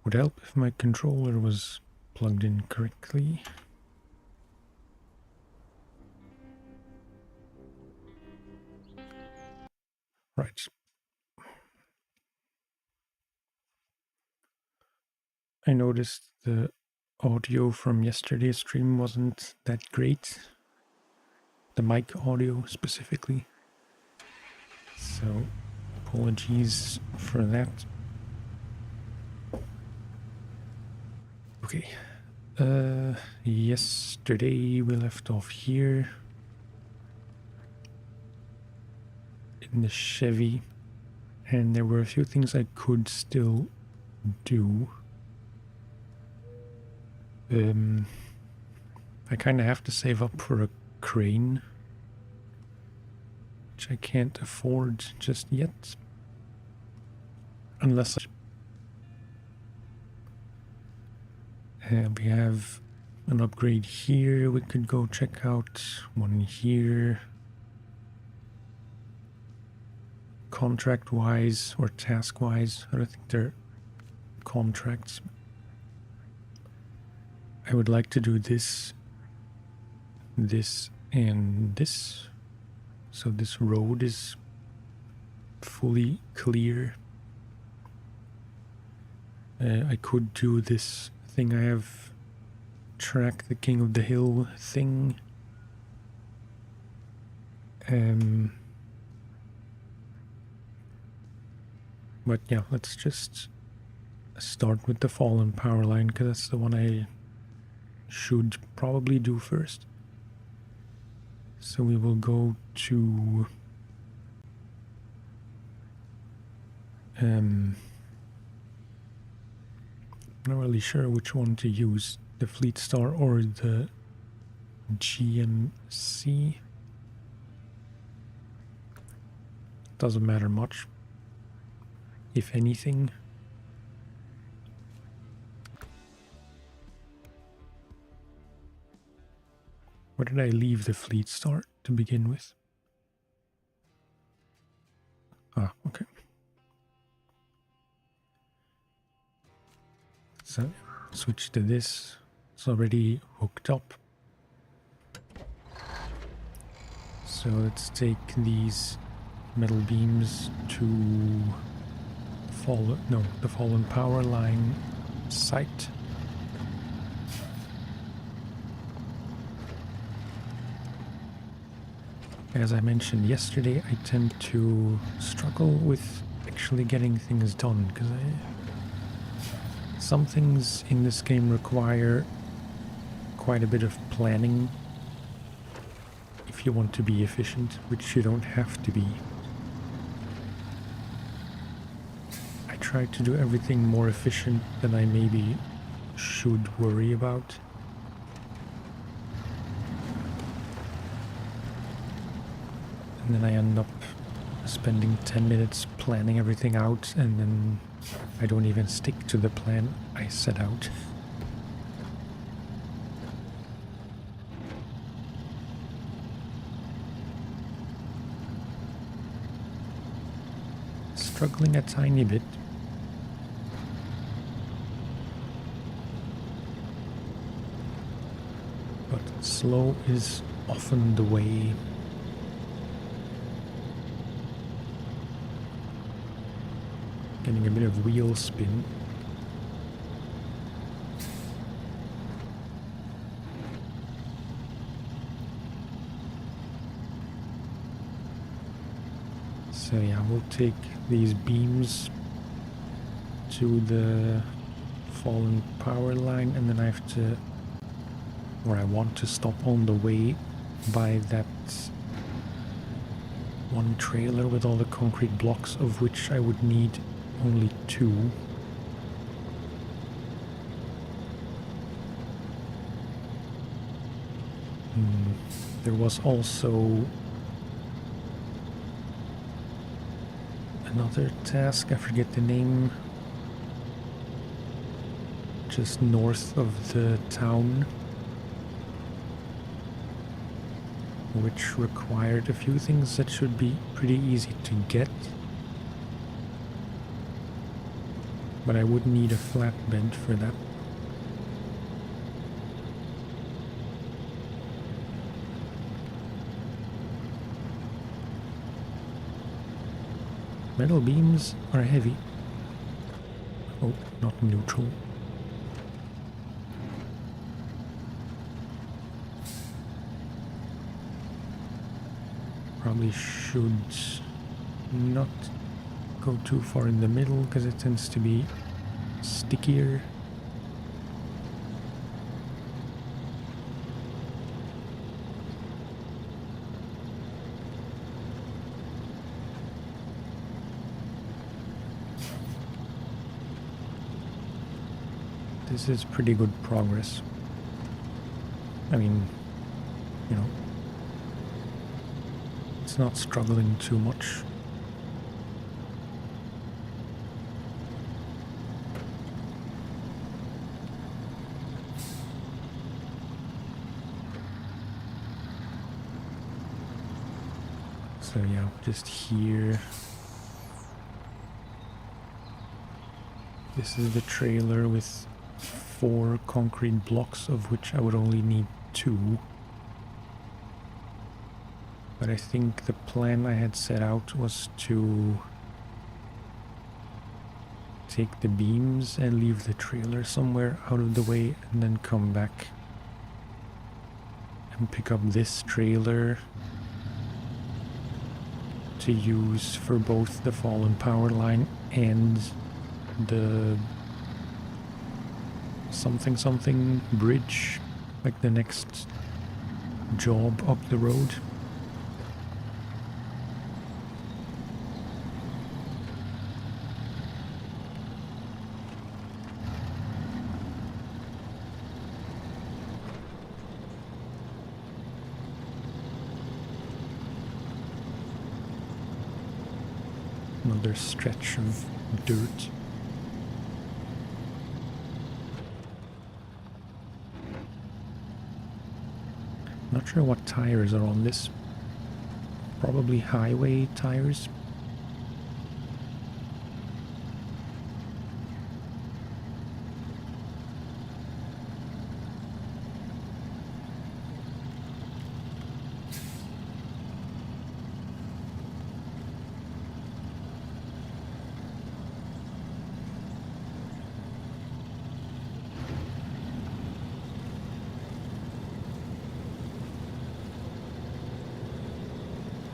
Would help if my controller was plugged in correctly. Right. I noticed the audio from yesterday's stream wasn't that great. The mic audio specifically. So apologies for that. Okay. Yesterday we left off here in the Chevy, and there were a few things I could still do. I kind of have to save up for a crane, which I can't afford just yet, unless we have an upgrade here. We could go check out one here. Contract-wise or task-wise, I don't think they're contracts. I would like to do this, this, and this. So this road is fully clear. I could do this thing I have, track the King of the Hill thing. But yeah, let's just start with the fallen power line, because that's the one I should probably do first. So we will go to I'm not really sure which one to use, the Fleet Star or the GMC. Doesn't matter much, if anything. Where did I leave the Fleet Star to begin with? Ah, okay. So switch to this. It's already hooked up. So let's take these metal beams to the fallen power line site. As I mentioned yesterday, I tend to struggle with actually getting things done, because some things in this game require quite a bit of planning if you want to be efficient, which you don't have to be. I try to do everything more efficient than I maybe should worry about. And then I end up spending 10 minutes planning everything out, and then I don't even stick to the plan I set out. Struggling a tiny bit. But slow is often the way. Getting a bit of wheel spin. So yeah, we'll take these beams to the fallen power line, and then I have to, or I want to stop on the way by that one trailer with all the concrete blocks, of which I would need only 2. There was also another task, I forget the name, just north of the town, which required a few things that should be pretty easy to get. But I would need a flatbed for that. Metal beams are heavy. Oh, not neutral. Probably should not go too far in the middle because it tends to be stickier. This is pretty good progress. I mean, you know, it's not struggling too much. So yeah, just here. This is the trailer with 4 concrete blocks, of which I would only need 2. But I think the plan I had set out was to take the beams and leave the trailer somewhere out of the way and then come back and pick up this trailer to use for both the fallen power line and the something bridge, like the next job up the road. Another stretch of dirt. Not sure what tires are on this. Probably highway tires.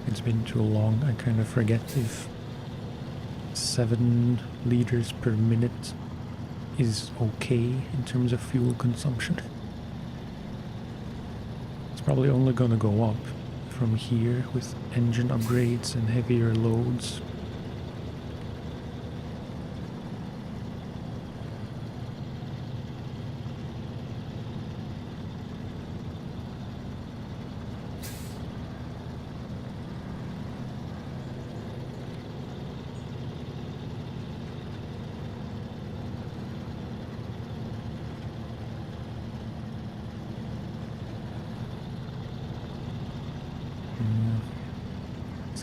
It's been too long, I kind of forget if 7 liters per minute is okay in terms of fuel consumption. It's probably only gonna go up from here with engine upgrades and heavier loads.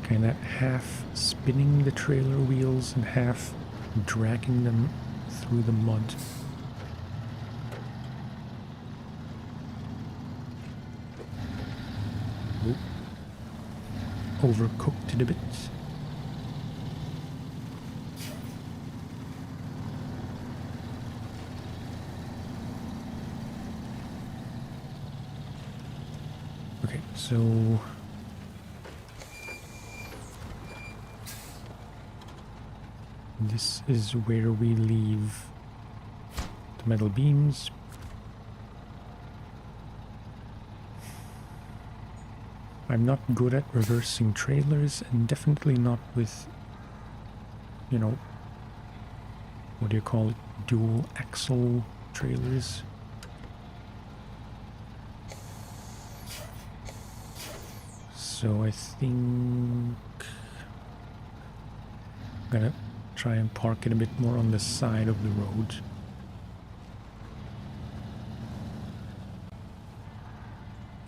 Kind of half spinning the trailer wheels and half dragging them through the mud. Oop. Overcooked it a bit. Okay, so this is where we leave the metal beams. I'm not good at reversing trailers, and definitely not with, you know, what do you call it, dual axle trailers. So I think I'm gonna try and park it a bit more on the side of the road.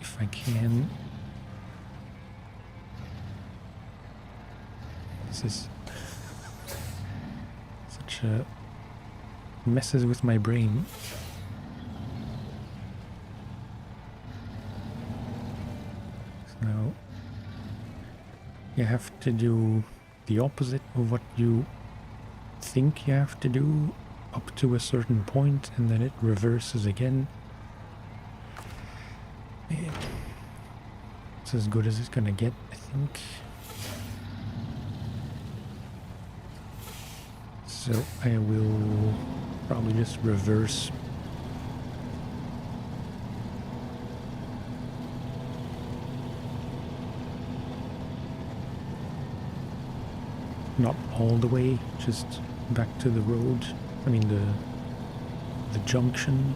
If I can. This is such a messes with my brain. So you have to do the opposite of what you think you have to do up to a certain point, and then it reverses again. It's as good as it's gonna get, I think. So I will probably just reverse. Not all the way, just back to the road. I mean the junction.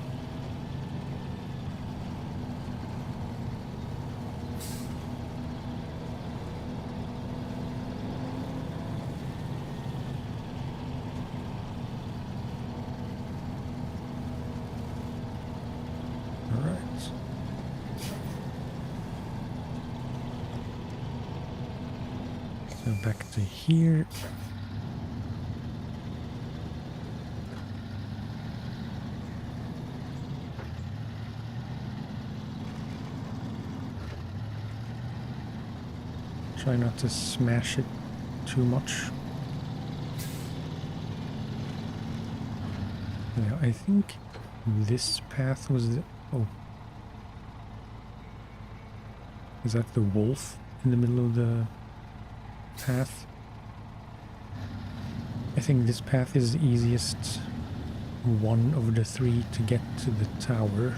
Back to here. Try not to smash it too much. Yeah, I think this path was the... Oh. Is that the wolf in the middle of the path? I think this path is the easiest one of the three to get to the tower.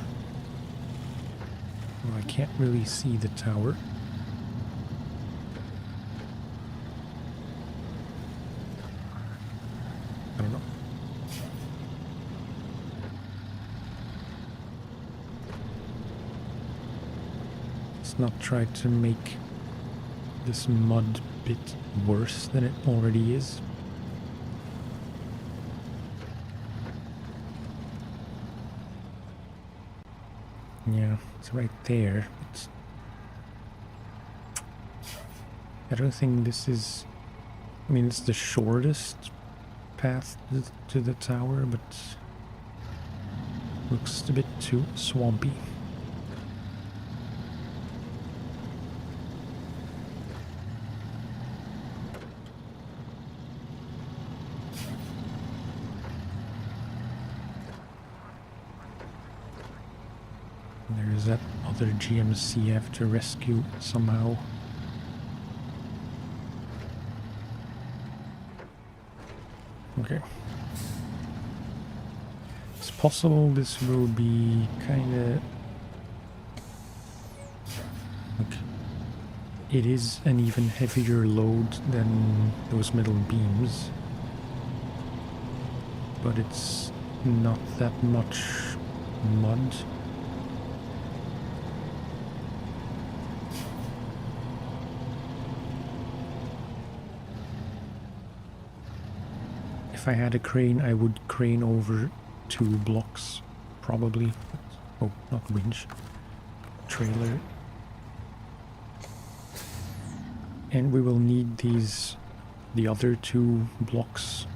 Well, I can't really see the tower. I don't know. Let's not try to make this mud bit worse than it already is. Yeah, it's right there. I don't think this is... I mean, it's the shortest path to the tower, but looks a bit too swampy. There's that other GMC I have to rescue somehow. Okay. It's possible this will be kinda... Like, it is an even heavier load than those metal beams. But it's not that much mud. If I had a crane, I would crane over 2 blocks, probably. Oh, not winch. Trailer. And we will need the other 2 blocks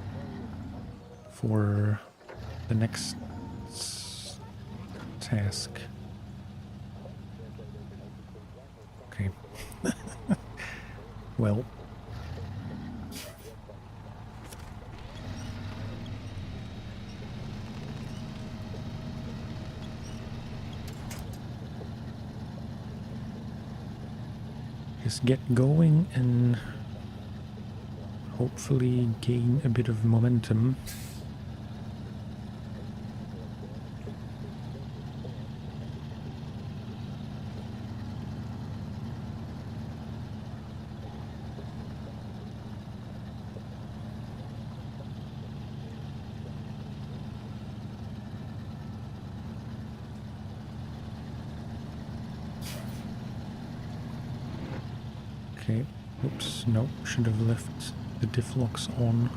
for the next task. Okay. Well. Just get going and hopefully gain a bit of momentum. Okay, oops, no, should have left the diff locks on.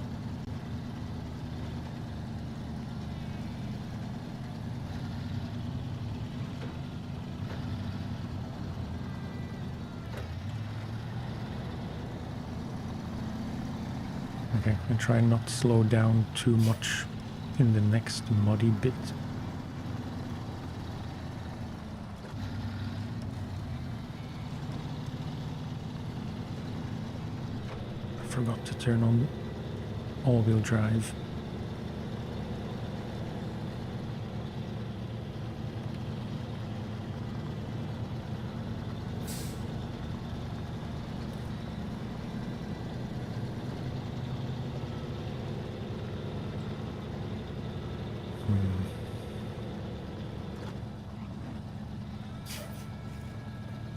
Okay, and try not to slow down too much in the next muddy bit. I forgot to turn on all-wheel drive.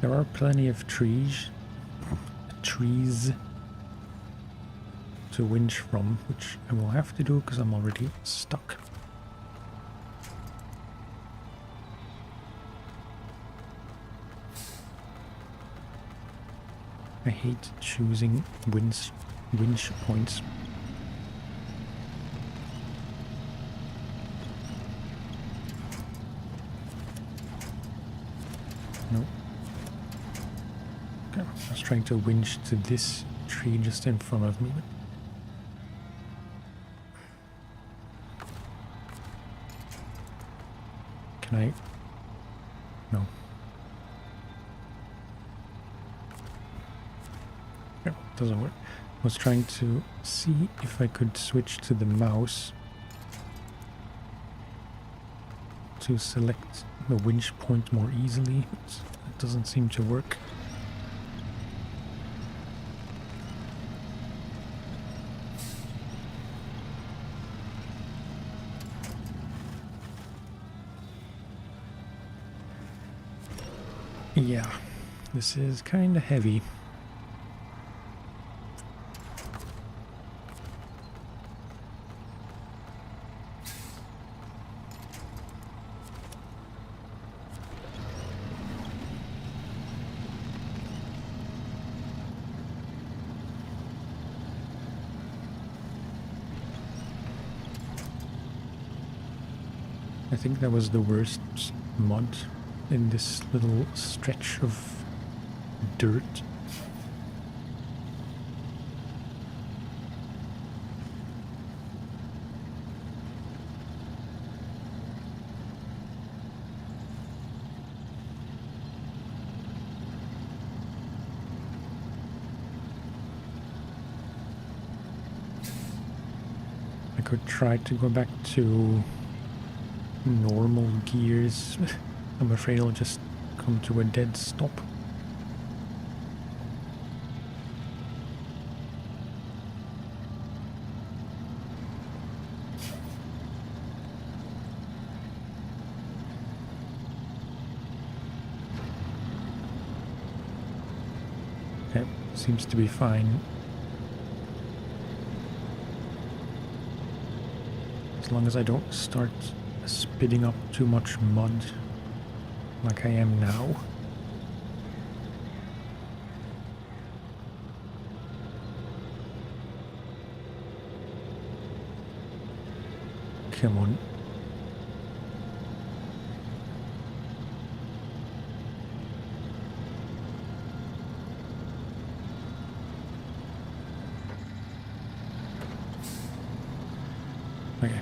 There are plenty of trees to winch from, which I will have to do because I'm already stuck. I hate choosing winch points. Nope. Okay, I was trying to winch to this tree just in front of me. Can I? No. No, doesn't work. I was trying to see if I could switch to the mouse to select the winch point more easily, but it doesn't seem to work. Yeah, this is kind of heavy. I think that was the worst mud in this little stretch of dirt. I could try to go back to normal gears. I'm afraid I'll just come to a dead stop. Okay, seems to be fine. As long as I don't start spitting up too much mud like I am now. Come on. Okay.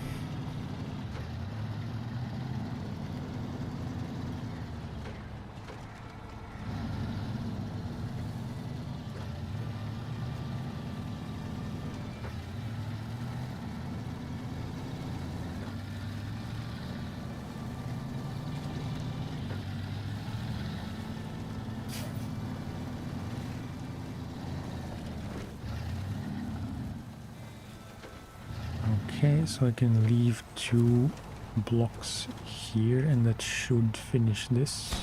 Okay, so I can leave 2 blocks here and that should finish this.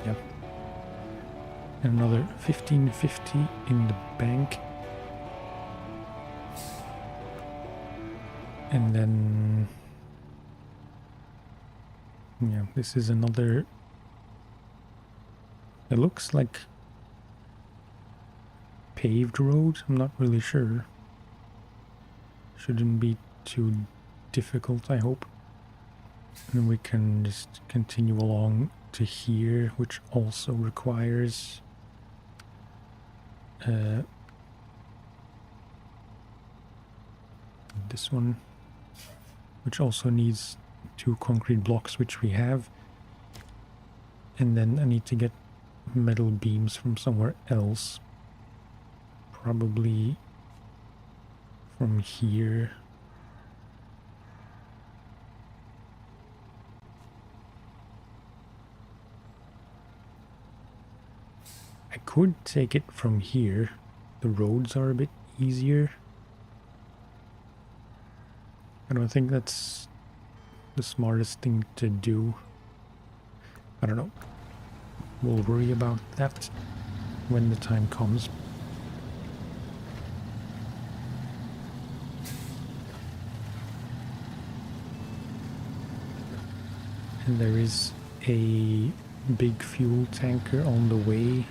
Yep. And another 1550 in the bank. And then... yeah, this is another... it looks like paved road, I'm not really sure. Shouldn't be too difficult, I hope. And we can just continue along to here, which also requires this one. which also needs 2 concrete blocks, which we have. And then I need to get metal beams from somewhere else. Probably from here. I could take it from here. The roads are a bit easier. I don't think that's the smartest thing to do. I don't know. We'll worry about that when the time comes. And there is a big fuel tanker on the way.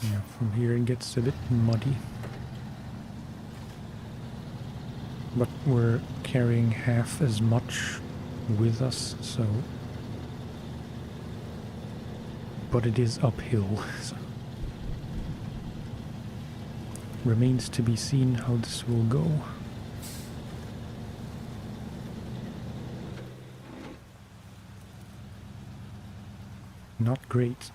Yeah, from here it gets a bit muddy. But we're carrying half as much with us, so... But it is uphill, so... Remains to be seen how this will go. Not great.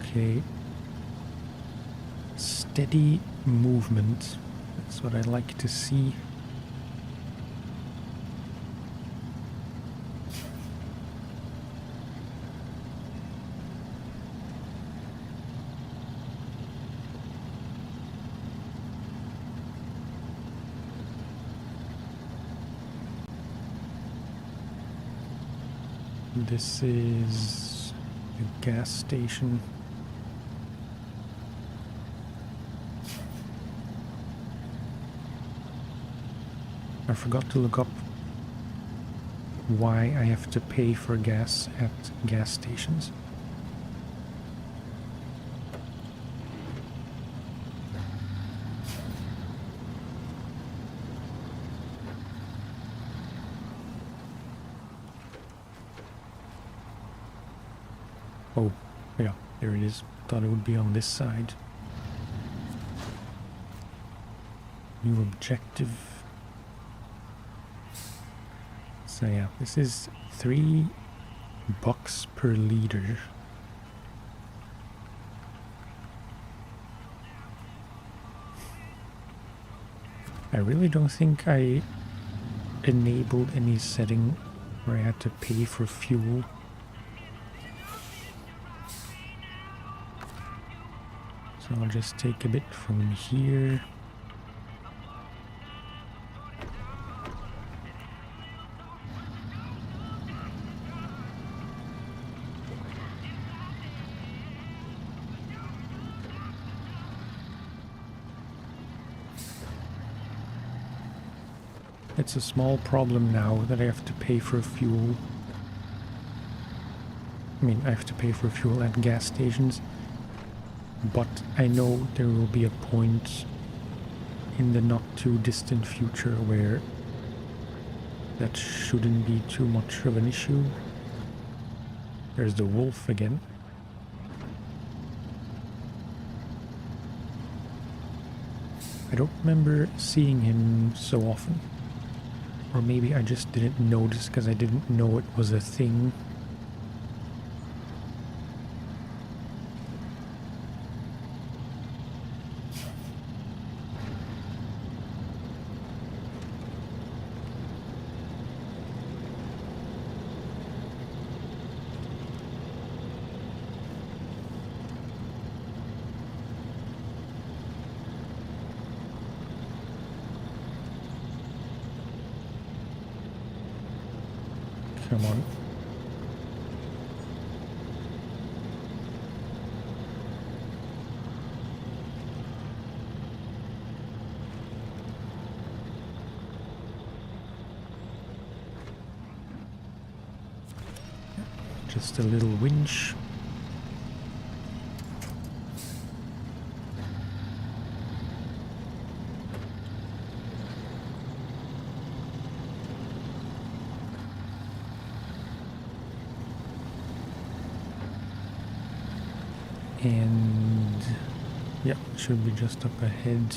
Okay. Steady movement. That's what I like to see. This is a gas station. I forgot to look up why I have to pay for gas at gas stations. Oh, yeah, there it is. Thought it would be on this side. New objective. So yeah, this is $3 per liter. I really don't think I enabled any setting where I had to pay for fuel. So I'll just take a bit from here. It's a small problem now that I have to pay for fuel. I mean, I have to pay for fuel at gas stations. But I know there will be a point in the not too distant future where that shouldn't be too much of an issue. There's the wolf again. I don't remember seeing him so often. Or maybe I just didn't notice because I didn't know it was a thing. Come on. Just a little winch. And yeah, should be just up ahead.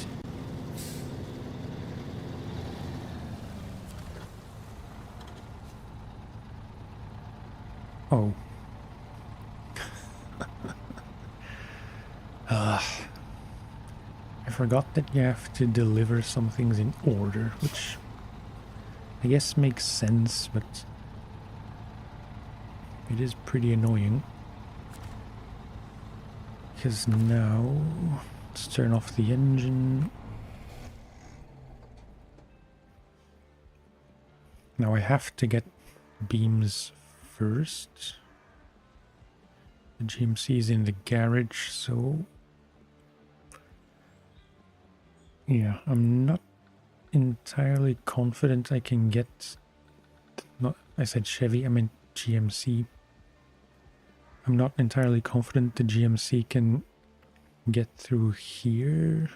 Oh. I forgot that you have to deliver some things in order, which I guess makes sense, but it is pretty annoying. Because now, let's turn off the engine. Now I have to get beams first. The GMC is in the garage, so yeah, I'm not entirely confident I can get, not, I said Chevy, I meant GMC. I'm not entirely confident the GMC can get through here.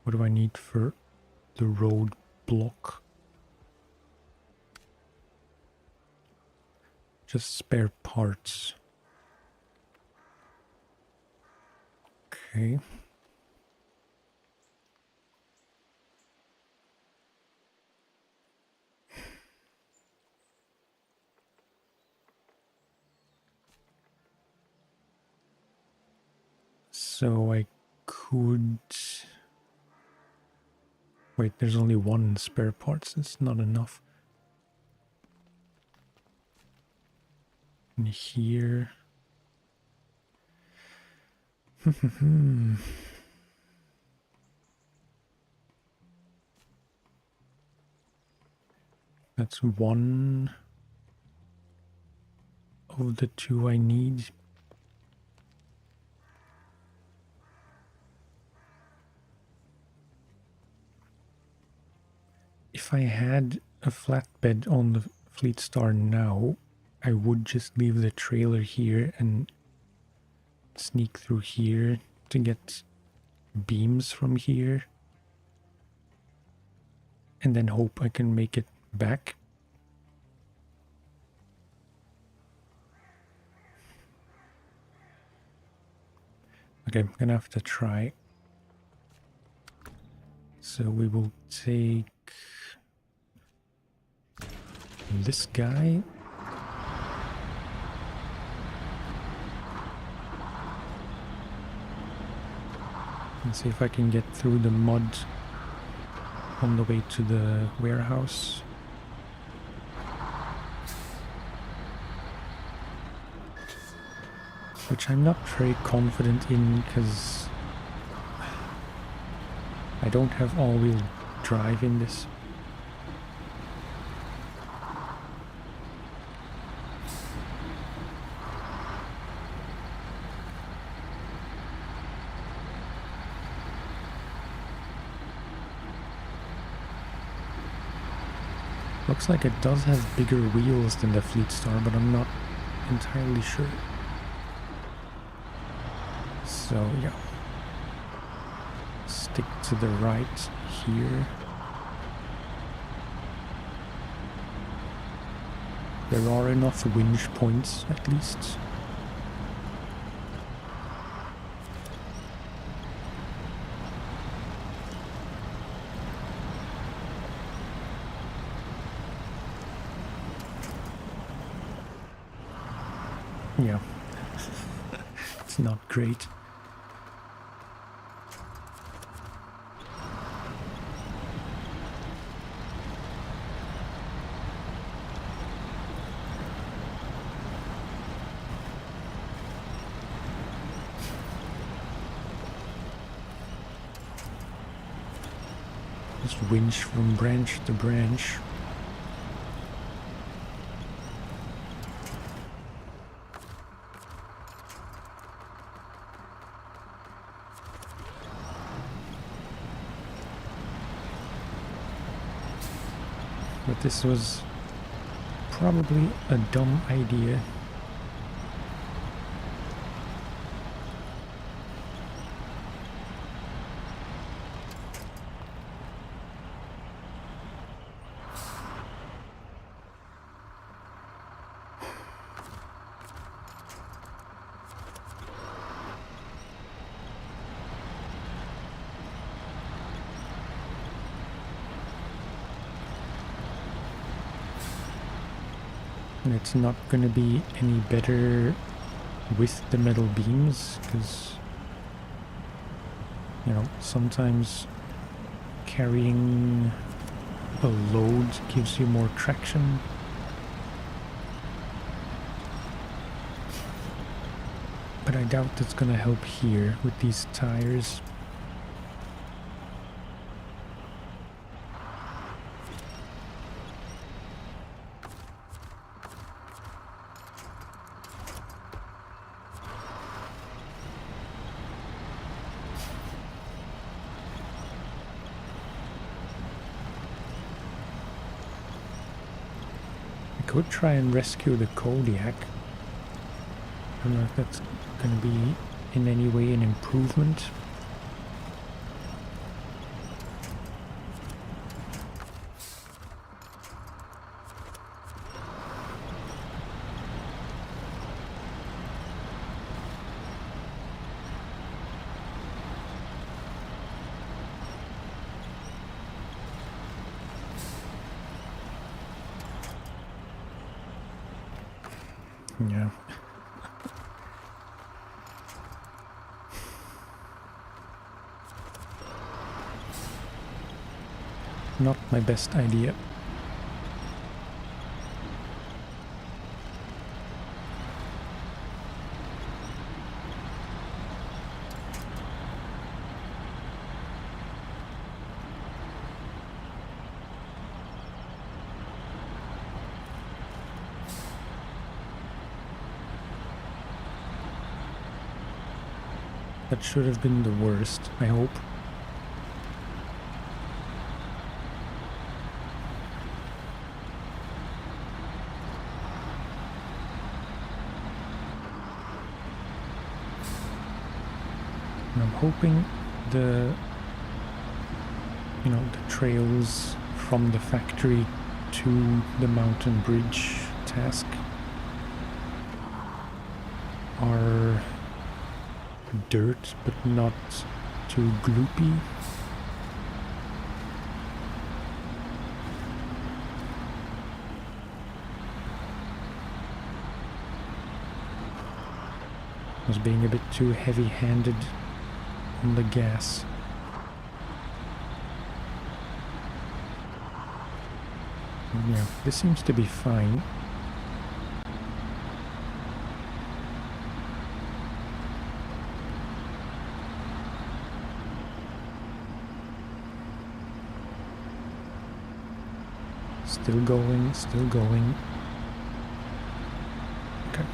What do I need for the road block? Just spare parts. Okay. So I could... Wait, there's only one spare parts. It's not enough. And here... That's one of the two I need. If I had a flatbed on the Fleet Star now, I would just leave the trailer here and sneak through here to get beams from here. And then hope I can make it back. Okay, I'm gonna have to try. So we will take this guy. And see if I can get through the mud on the way to the warehouse. Which I'm not very confident in because I don't have all-wheel drive in this. Looks like it does have bigger wheels than the Fleet Star, but I'm not entirely sure. So yeah, stick to the right here. There are enough winch points at least. Yeah, it's not great. Just winch from branch to branch. But this was probably a dumb idea. And it's not going to be any better with the metal beams, because, you know, sometimes carrying a load gives you more traction. But I doubt that's going to help here with these tires. Could try and rescue the Kodiak. I don't know if that's going to be in any way an improvement. Yeah. Not my best idea. That should have been the worst, I hope. And I'm hoping the trails from the factory to the mountain bridge task are dirt, but not too gloopy. I was being a bit too heavy-handed on the gas. Yeah, this seems to be fine. Still going, still going. Okay.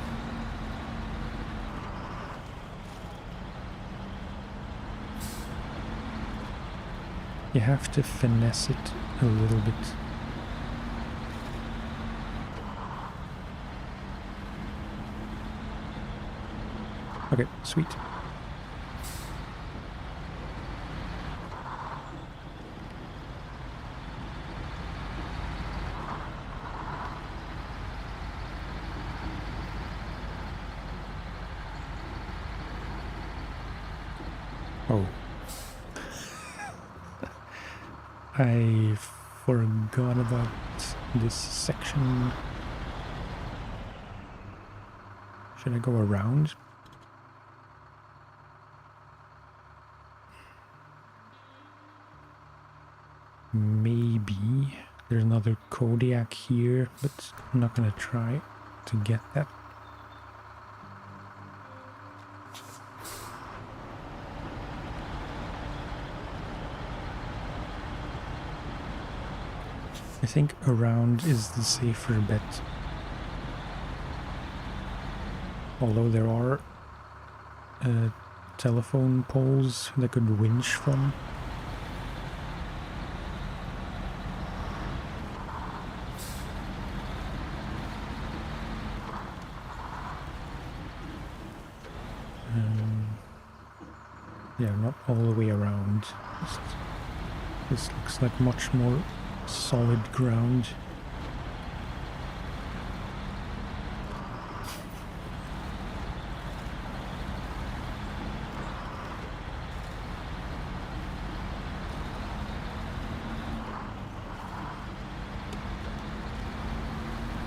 You have to finesse it a little bit. Okay, sweet. Oh. I forgot about this section. Should I go around? Maybe. There's another Kodiak here, but I'm not gonna try to get that. I think around is the safer bet. Although there are telephone poles that could winch from. Yeah, not all the way around. This looks like much more solid ground.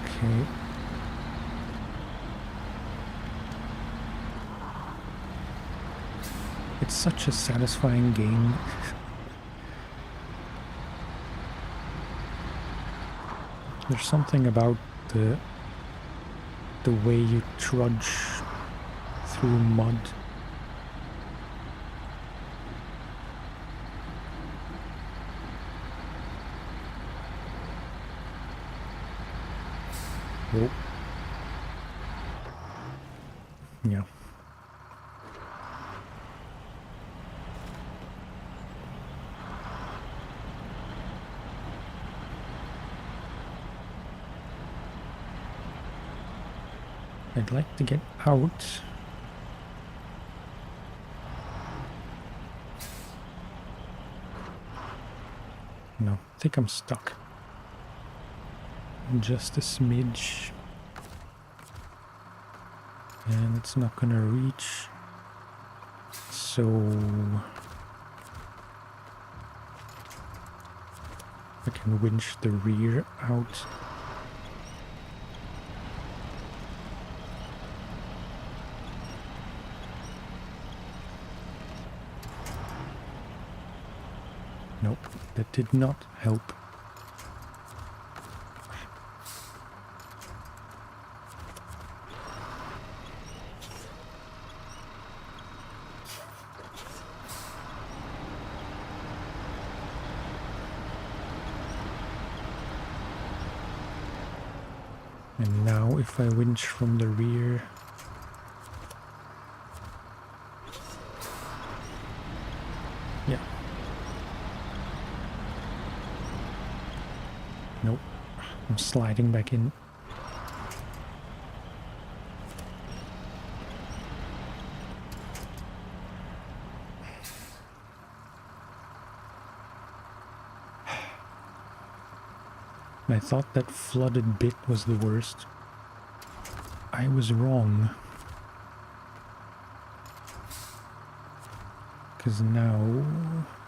Okay. It's such a satisfying game. There's something about the way you trudge through mud. Oh. Yeah. I'd like to get out. No, I think I'm stuck. Just a smidge. And it's not gonna reach. So I can winch the rear out. Nope, that did not help. And now if I winch from the rear, yeah. Nope, I'm sliding back in. I thought that flooded bit was the worst. I was wrong. Because now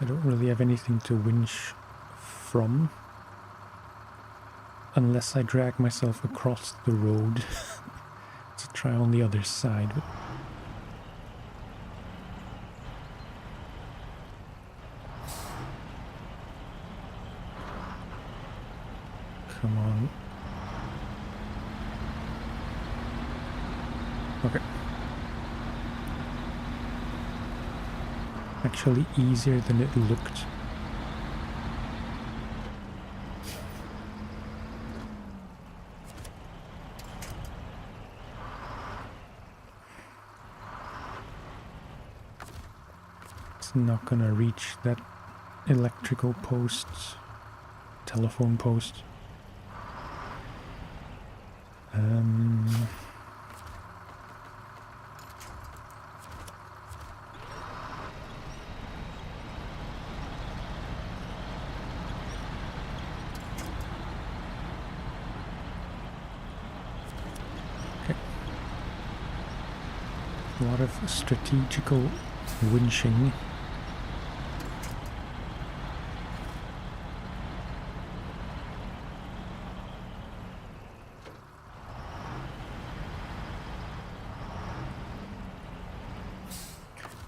I don't really have anything to winch from. Unless I drag myself across the road to try on the other side. Come on. Okay. Actually easier than it looked. It's not gonna reach that electrical post, telephone post. A lot of strategical winching.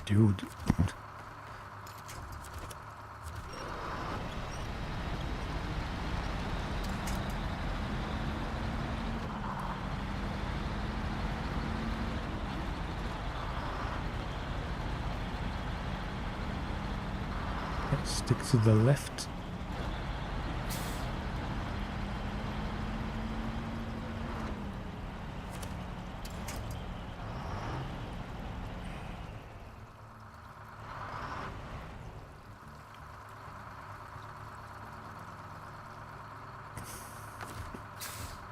Dude. Let's stick to the left.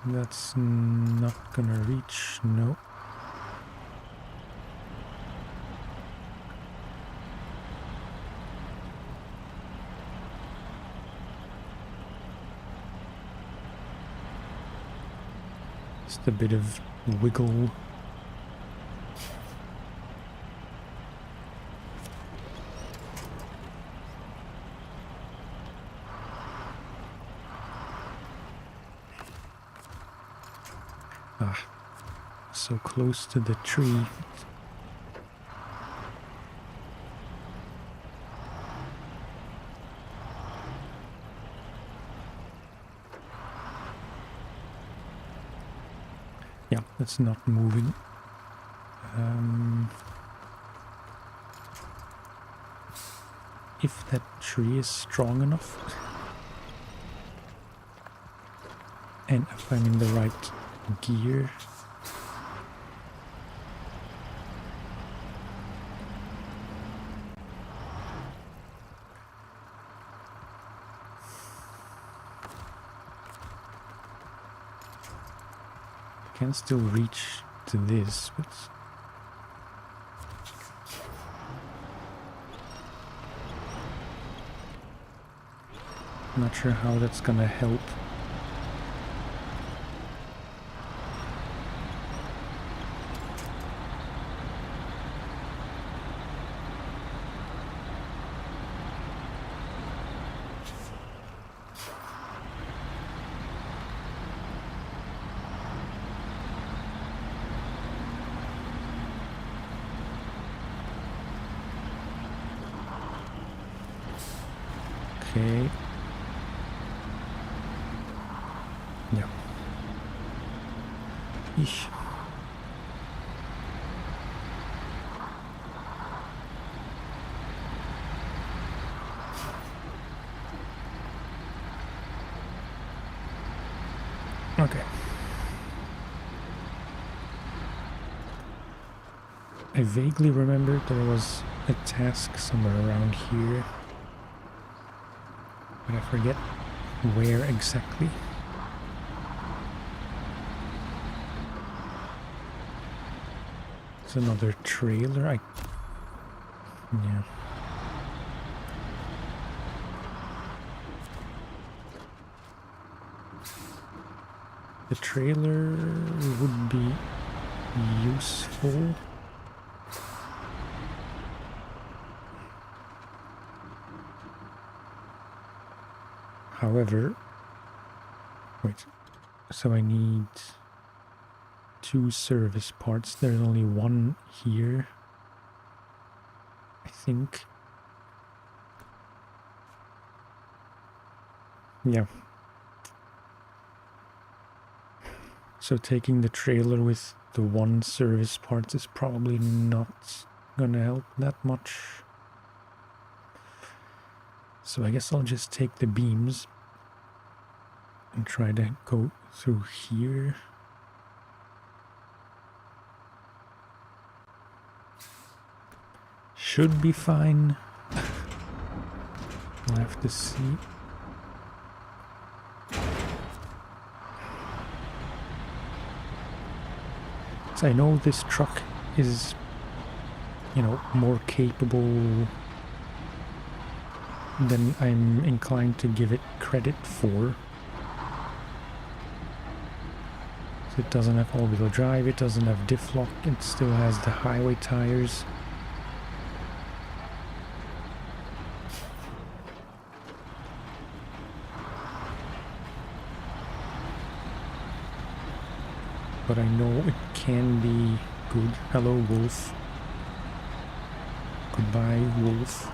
That's not gonna reach, no. Just a bit of wiggle. So close to the tree. Yeah, that's not moving. If that tree is strong enough, and if I'm in the right gear. I can still reach to this, but not sure how that's gonna help. Okay. Yeah. Eesh. Okay. I vaguely remember there was a task somewhere around here, but I forget where exactly. It's another trailer. Yeah. The trailer would be useful. However, wait, so I need 2 service parts. There's only 1 here, I think. Yeah. So taking the trailer with the 1 service part is probably not gonna help that much. So I guess I'll just take the beams and try to go through here. Should be fine. I'll have to see. So I know this truck is, you know, more capable than I'm inclined to give it credit for. So it doesn't have all-wheel drive, it doesn't have diff lock, it still has the highway tires. But I know it can be good. Hello, wolf. Goodbye, wolf.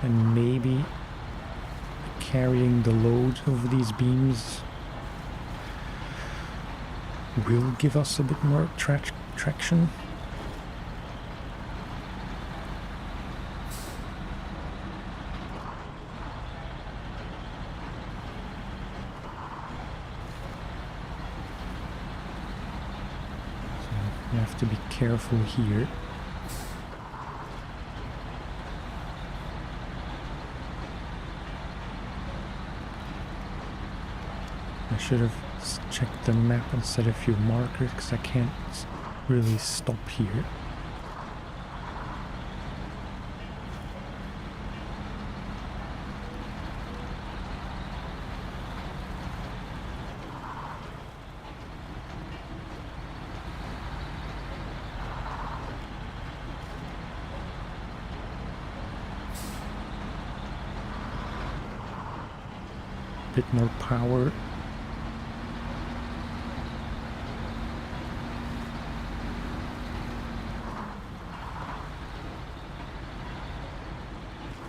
And maybe carrying the load of these beams will give us a bit more traction. So you have to be careful here. should have checked the map and set a few markers, because I can't really stop here. Bit more power.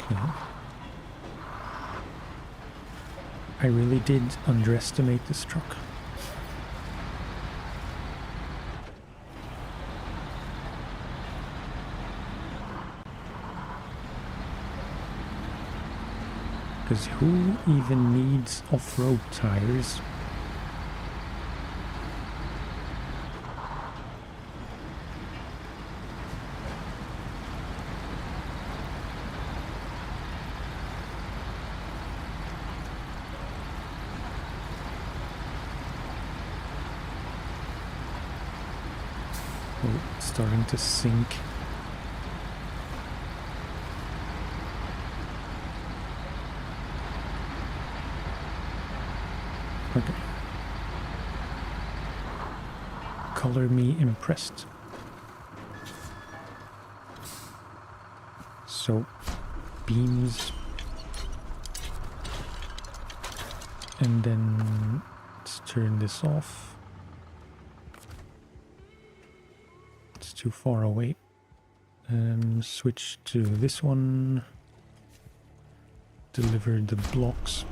Okay. I really did underestimate this truck. Because who even needs off-road tires? Oh, it's starting to sink. Okay. Color me impressed. So, beams. And then let's turn this off. It's too far away. Switch to this one. Deliver the blocks.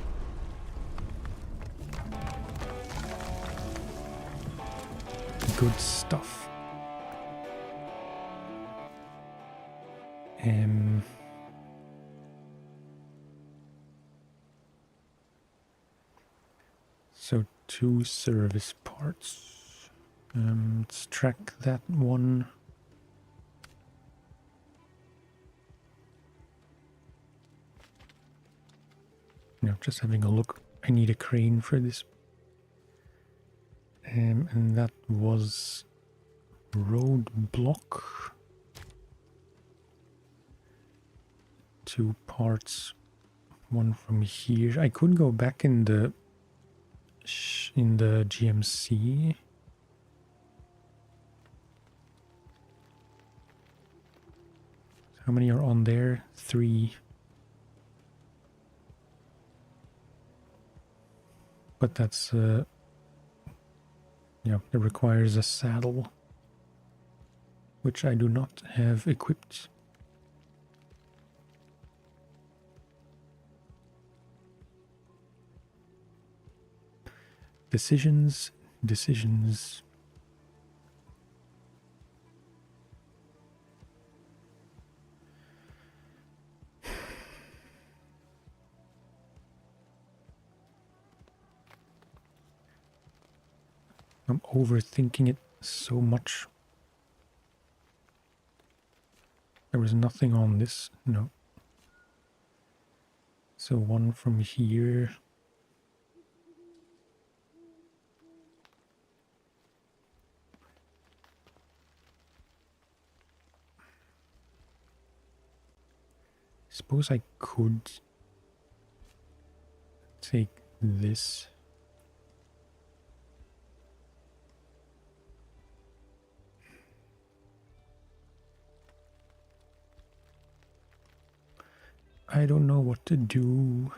Good stuff. So 2 service parts. Let's track that one. No, just having a look. I need a crane for this. And that was roadblock. 2 parts. One from here. I could go back in the GMC. How many are on there? 3. But that's yeah, it requires a saddle, which I do not have equipped. Decisions. I'm overthinking it so much. There was nothing on this, no. So one from here. Suppose I could take this. I don't know what to do.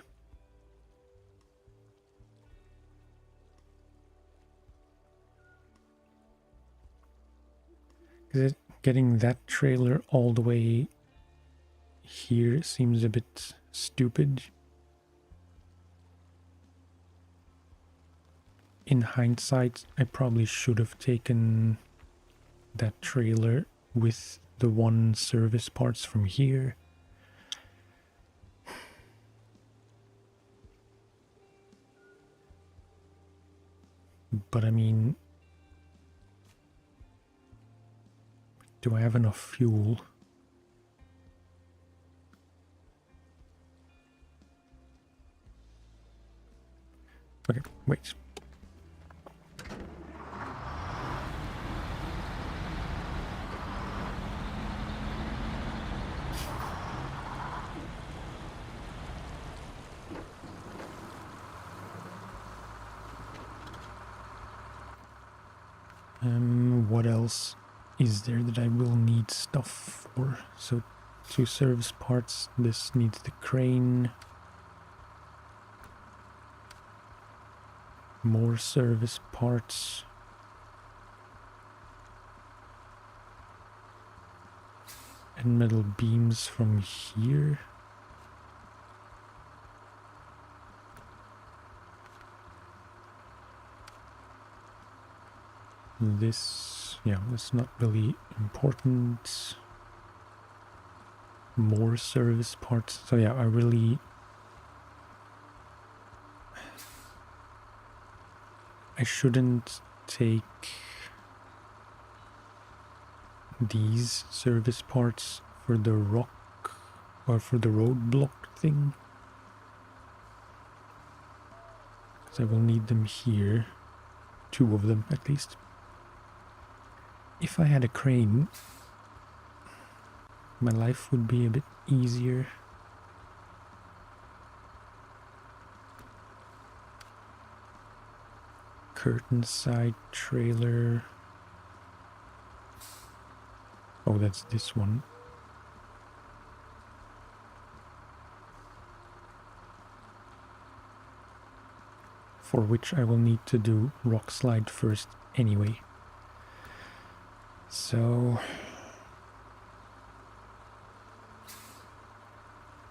Getting that trailer all the way here seems a bit stupid. In hindsight, I probably should have taken that trailer with the 1 service parts from here. But I mean, do I have enough fuel? Okay, wait. What else is there that I will need stuff for? So 2 service parts. This needs the crane. More service parts. And metal beams from here. This, yeah, that's not really important. More service parts. So yeah, I shouldn't take these service parts for the rock or for the roadblock thing. Because I will need them here. 2 of them at least. If I had a crane, my life would be a bit easier. Curtain side trailer. Oh, that's this one. For which I will need to do rock slide first anyway. So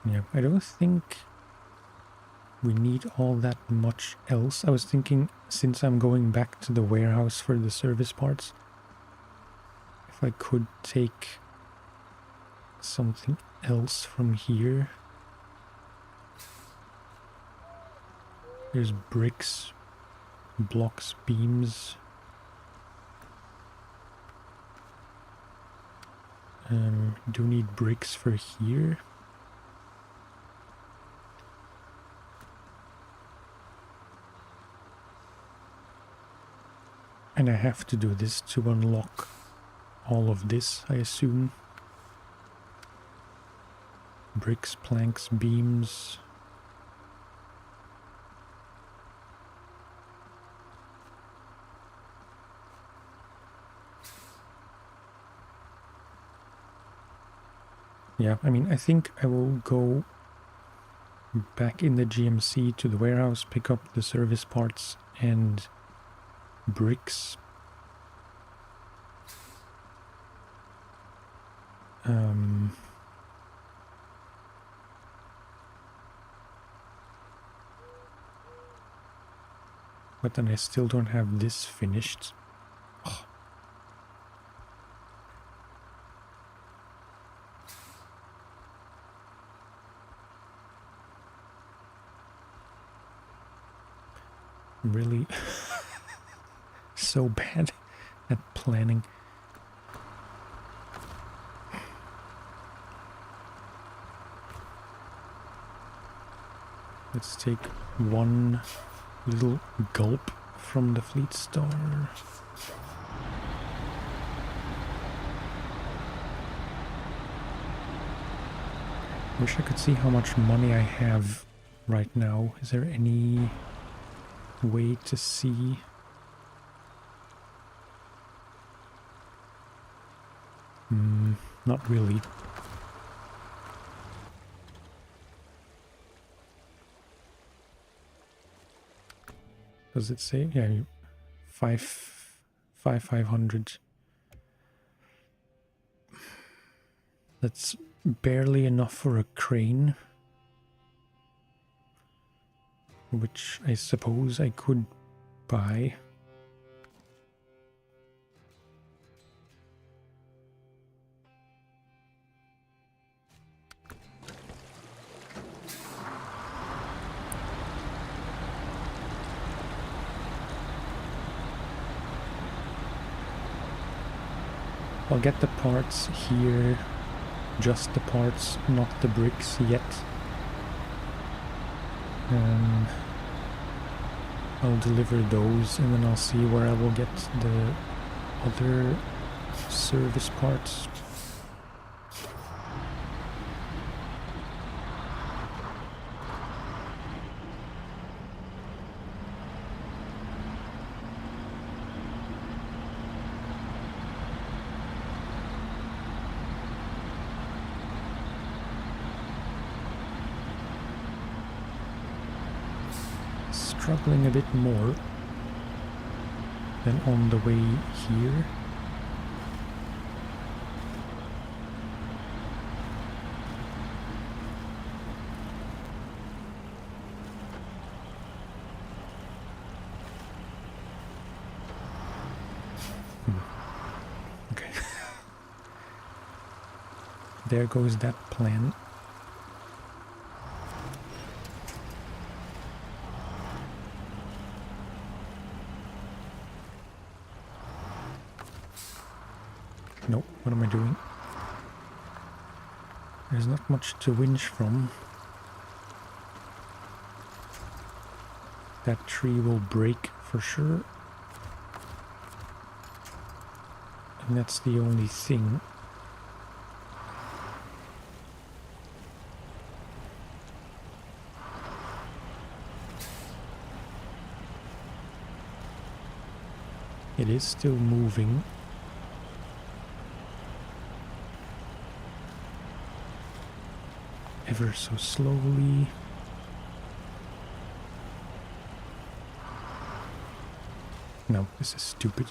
yeah, I don't think we need all that much else. I was thinking, since I'm going back to the warehouse for the service parts, if I could take something else from here. There's bricks, blocks, beams. Do need bricks for here. And I have to do this to unlock all of this, I assume. Bricks, planks, beams. Yeah, I mean, I think I will go back in the GMC to the warehouse, pick up the service parts and bricks. But then I still don't have this finished. Oh. I'm really so bad at planning. Let's take one little gulp from the Fleet Star. Wish I could see how much money I have right now. Is there any way to see? Not really. Does it say? Yeah, 500. That's barely enough for a crane, which I suppose I could buy. I'll get the parts here, just the parts, not the bricks yet. I'll deliver those and then I'll see where I will get the other service parts. struggling a bit more than on the way here. Okay. There goes that plan. Nope, what am I doing? There's not much to winch from. That tree will break for sure. And that's the only thing. It is still moving. Ever so slowly. No, this is stupid.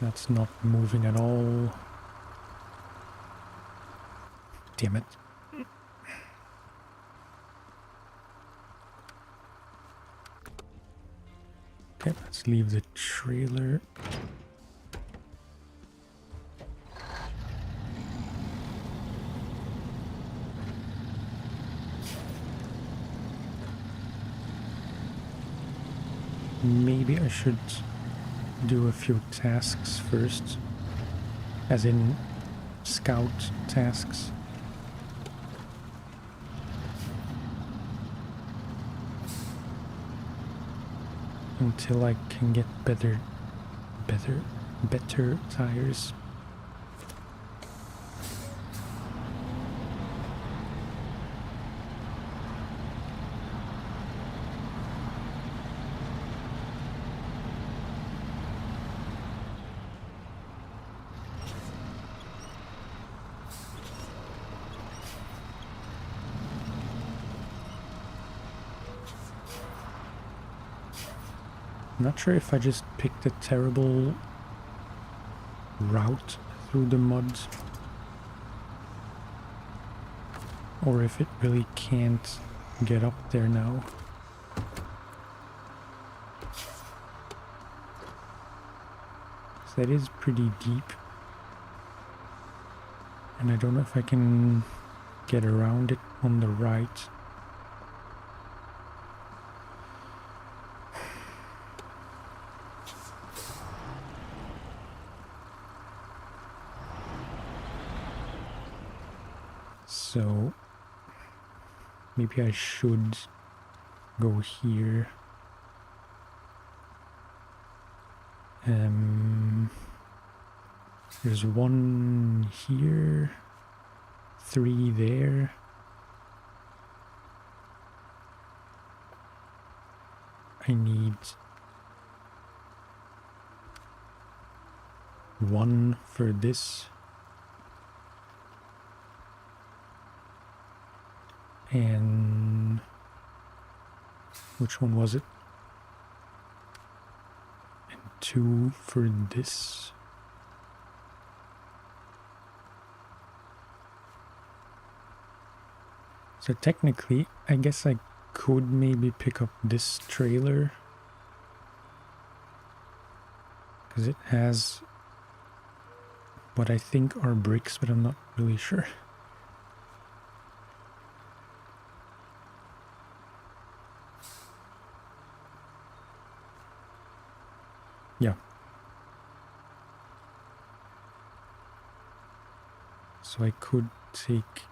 That's not moving at all. Damn it. Okay, let's leave the trailer. Maybe I should do a few tasks first, as in scout tasks. Until I can get better tires. I'm not sure if I just picked a terrible route through the mud, or if it really can't get up there now. That is pretty deep, and I don't know if I can get around it on the right. So maybe I should go here. There's one here, 3 there. I need 1 for this. And which one was it? And 2 for this. So technically, I guess I could maybe pick up this trailer, because it has what I think are bricks, but I'm not really sure. Yeah. So I could take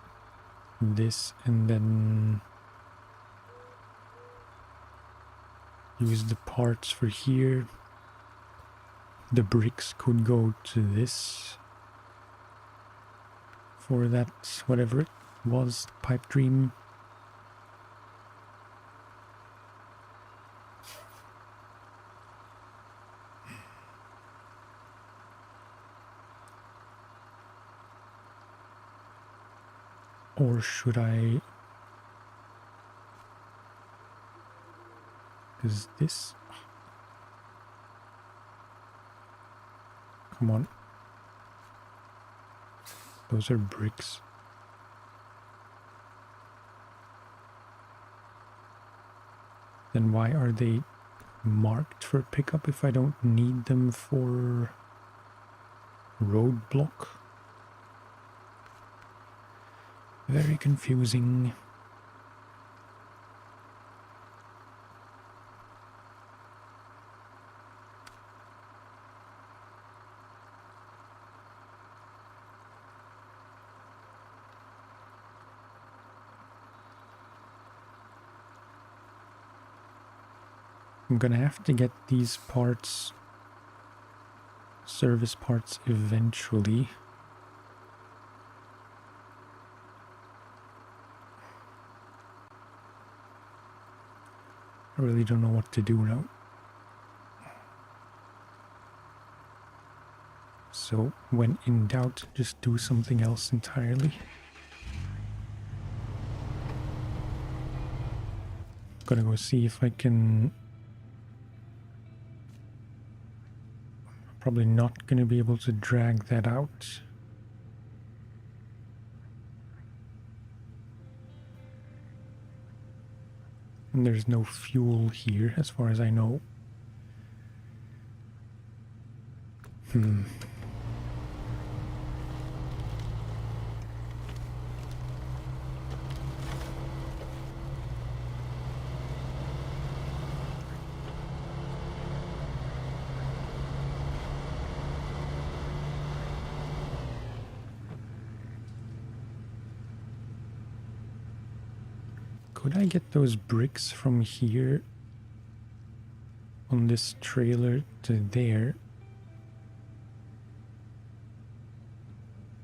this and then use the parts for here. The bricks could go to this for that, whatever it was, pipe dream. Or should I... Is this... Come on. Those are bricks. Then why are they marked for pickup if I don't need them for roadblock? Very confusing. I'm gonna have to get these parts, service parts, eventually. I really don't know what to do now. So, when in doubt, just do something else entirely. Gonna go see if I can... Probably not gonna be able to drag that out. And there's no fuel here, as far as I know. Could I get those bricks from here on this trailer to there?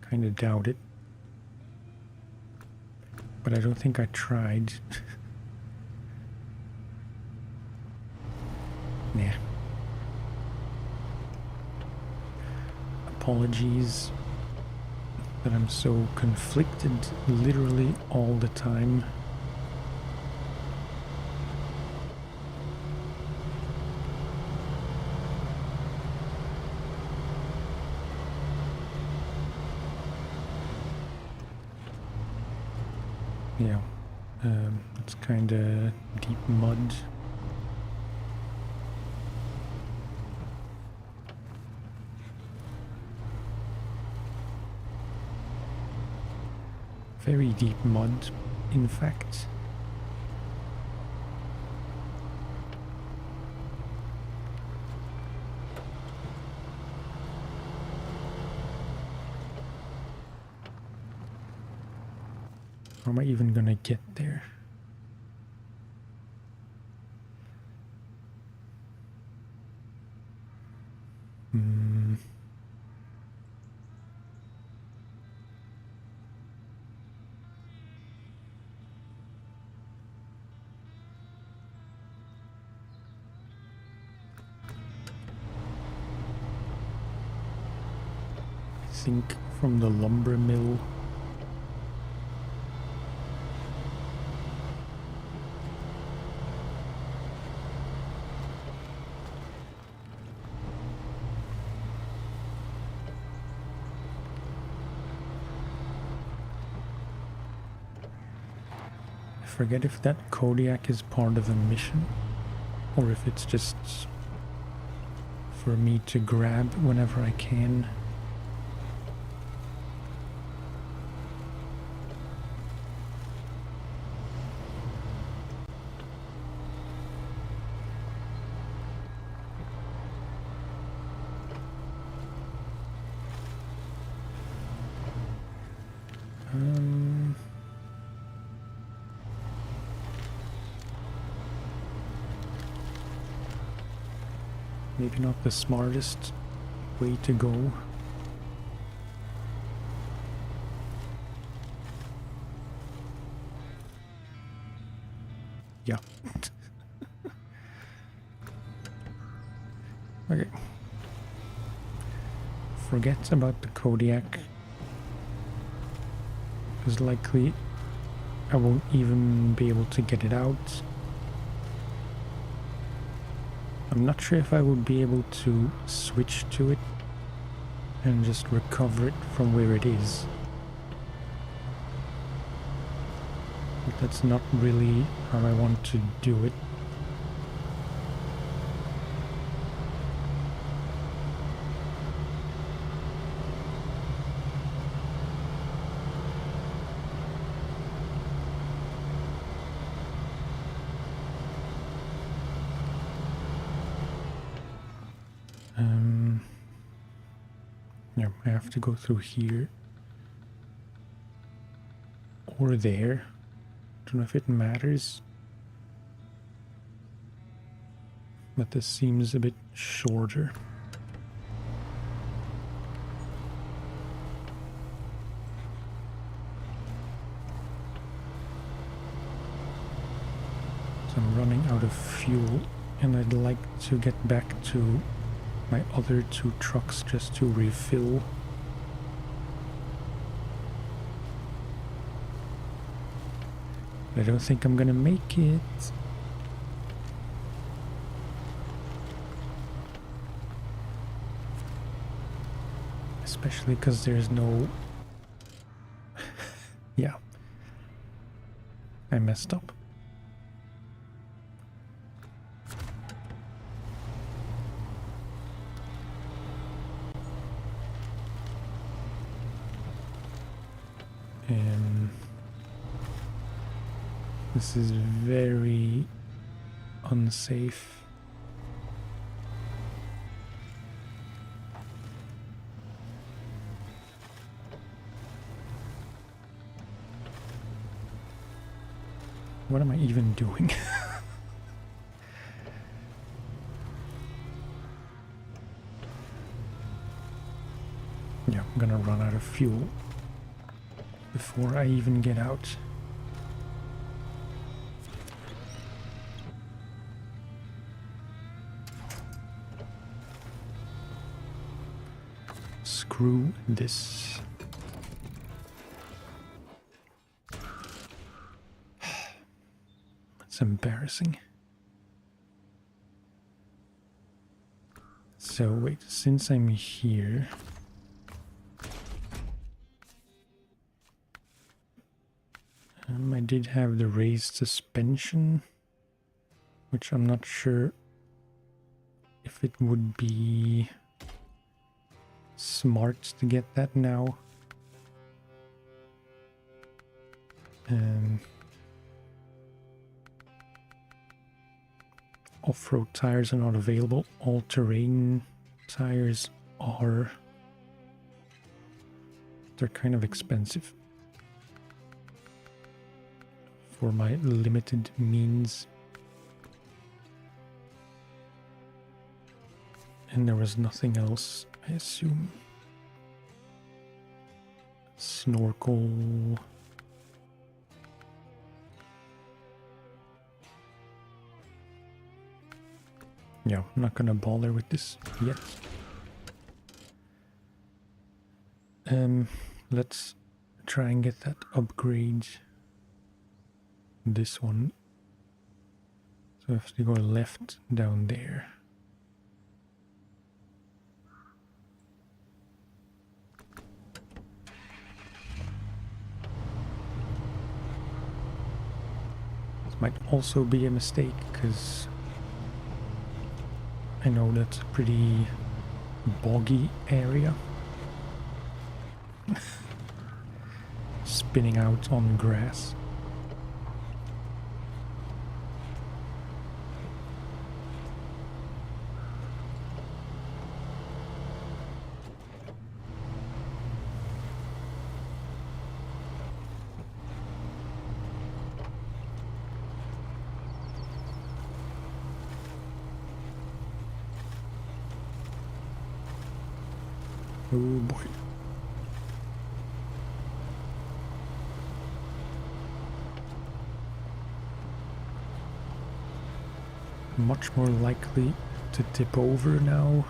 Kinda doubt it. But I don't think I tried. Nah. Apologies that I'm so conflicted literally all the time. Yeah, it's kind of deep mud. Very deep mud, in fact. How am I even gonna get there? I think from the lumber mill. I forget if that Kodiak is part of the mission or if it's just for me to grab whenever I can. Maybe not the smartest way to go. Yeah. Okay. Forget about the Kodiak. because likely I won't even be able to get it out. I'm not sure if I would be able to switch to it and just recover it from where it is. But that's not really how I want to do it. Yeah, I have to go through here or there. Don't know if it matters, but this seems a bit shorter. So I'm running out of fuel, and I'd like to get back to my other two trucks just to refill. I don't think I'm gonna make it. Especially because there's no... Yeah. I messed up. And this is very unsafe. What am I even doing? Yeah, I'm gonna run out of fuel before I even get out. Screw this. That's embarrassing. So wait, since I'm here, I did have the raised suspension, which I'm not sure if it would be smart to get that now. Off-road tires are not available. All-terrain tires are. They're kind of expensive for my limited means. And there was nothing else, I assume. Snorkel. Yeah, I'm not gonna bother with this yet. Let's try and get that upgrade. This one. So I have to go left down there. This might also be a mistake, because I know that's a pretty boggy area. Spinning out on grass. Oh boy. Much more likely to tip over now.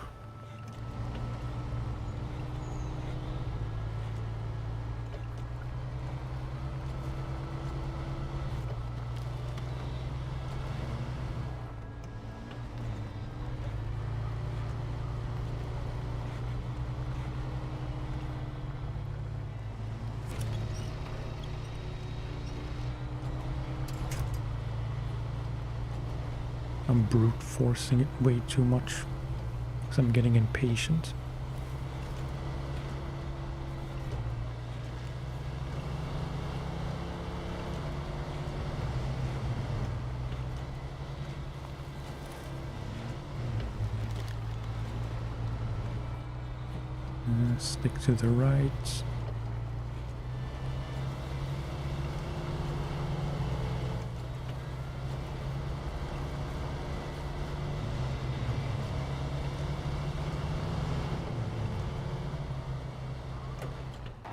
I'm brute forcing it way too much because I'm getting impatient. Stick to the right.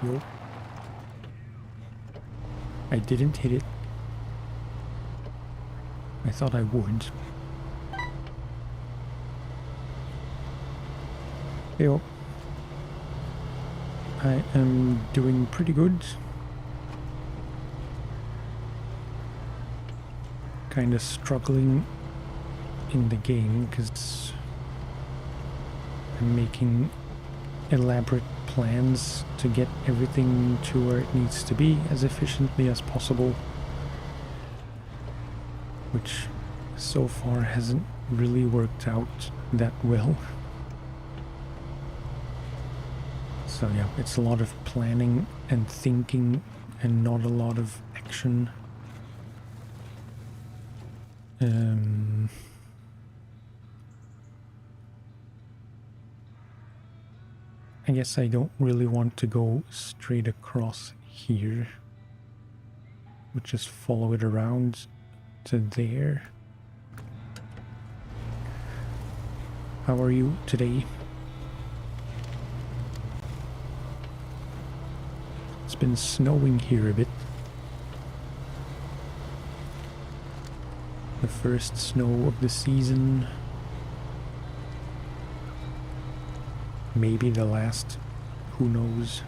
Yo. I didn't hit it. I thought I would. Yo. I am doing pretty good. Kind of struggling in the game because I'm making elaborate plans to get everything to where it needs to be as efficiently as possible, which so far hasn't really worked out that well. So yeah, it's a lot of planning and thinking and not a lot of action. I guess I don't really want to go straight across here, but just follow it around to there. How are you today? It's been snowing here a bit. The first snow of the season. Maybe the last. Who knows?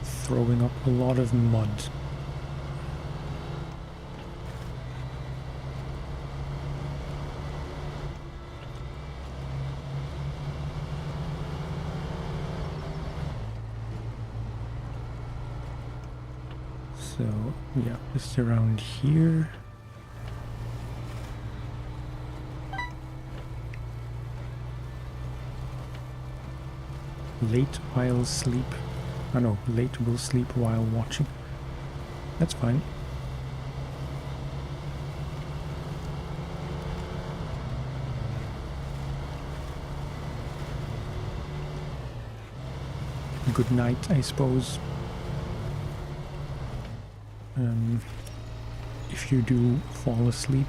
Throwing up a lot of mud. So, yeah, just around here. Late while sleep. I know, late will sleep while watching. That's fine. Good night, I suppose. If you do fall asleep.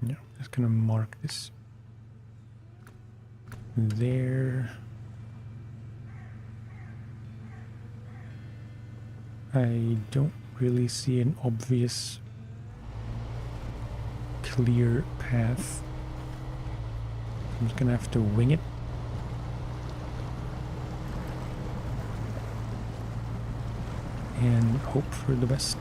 Yeah, just gonna mark this there. I don't really see an obvious clear path. I'm just gonna have to wing it. And hope for the best.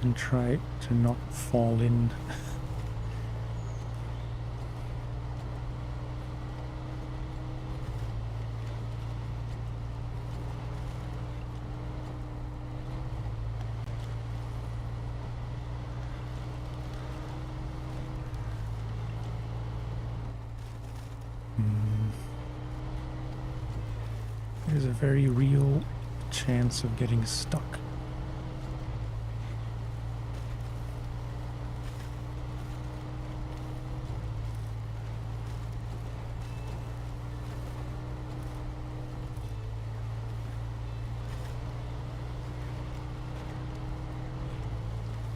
And try to not fall in. There's a very real chance of getting stuck.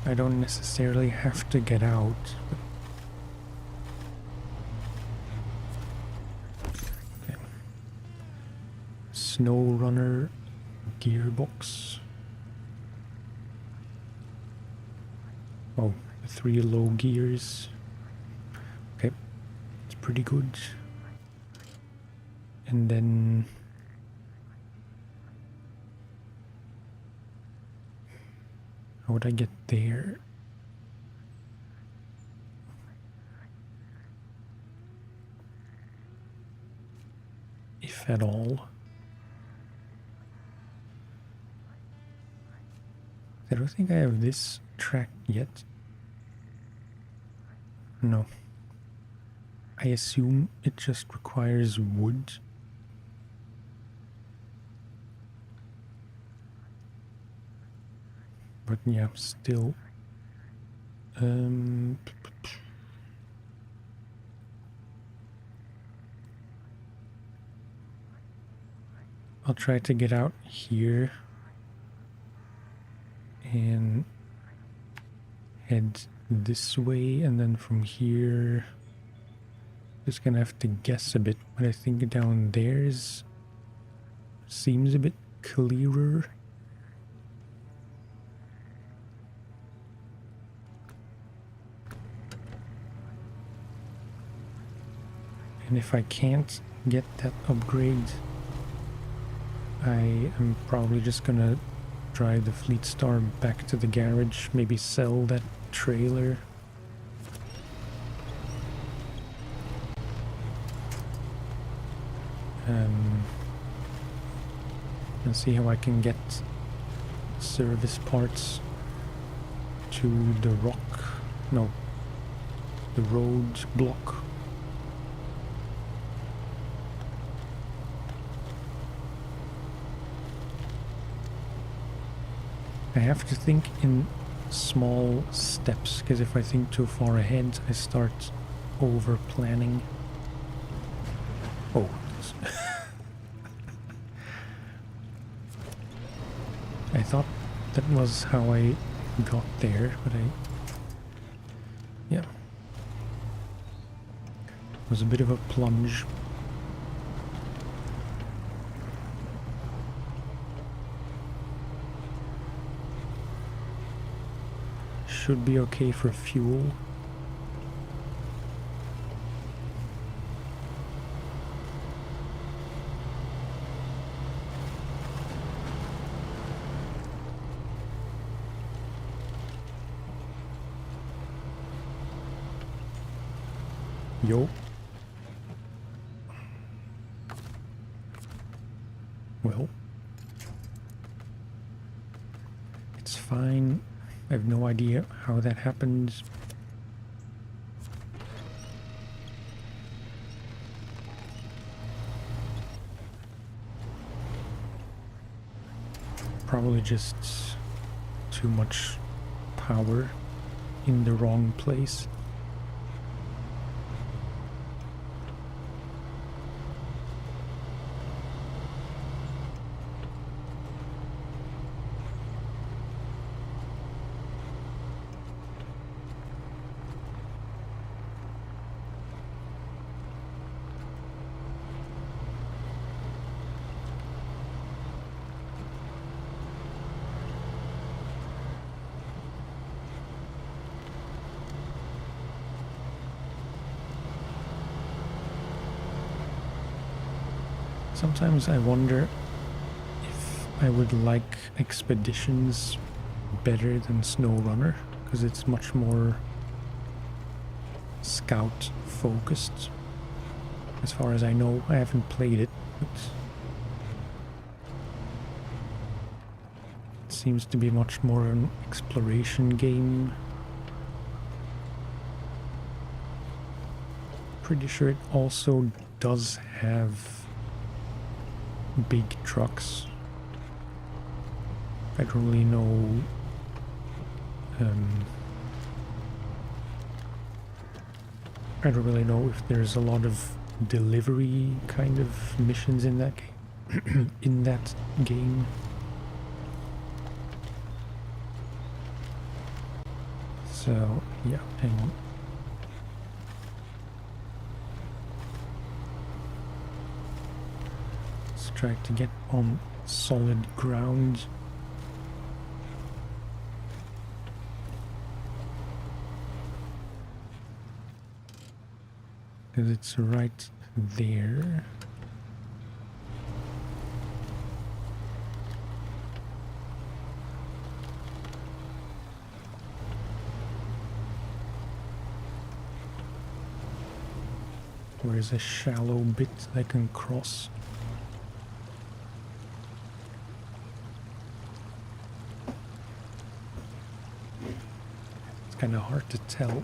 I don't necessarily have to get out. Okay. SnowRunner gearbox. Oh, the 3 low gears. Okay, it's pretty good. And then how would I get there? If at all. I don't think I have this track yet. No. I assume it just requires wood. But yeah, still. I'll try to get out here and head this way, and then from here just gonna have to guess a bit, but I think down there's seems a bit clearer. And if I can't get that upgrade, I am probably just gonna drive the Fleet Star back to the garage, maybe sell that trailer. And see how I can get service parts to the the road block. I have to think in small steps, because if I think too far ahead, I start over planning. Oh. I thought that was how I got there, but yeah. It was a bit of a plunge. Should be okay for fuel. Yo. Well, it's fine. I have no idea how that happened. Probably just too much power in the wrong place. Sometimes I wonder if I would like Expeditions better than SnowRunner, because it's much more scout focused. As far as I know, I haven't played it, but it seems to be much more an exploration game. Pretty sure it also does have big trucks. I don't really know I don't really know if there's a lot of delivery kind of missions in that game. In that game. So yeah, hang on. try to get on solid ground. Because it's right there. Where's a shallow bit I can cross? It's kind of hard to tell.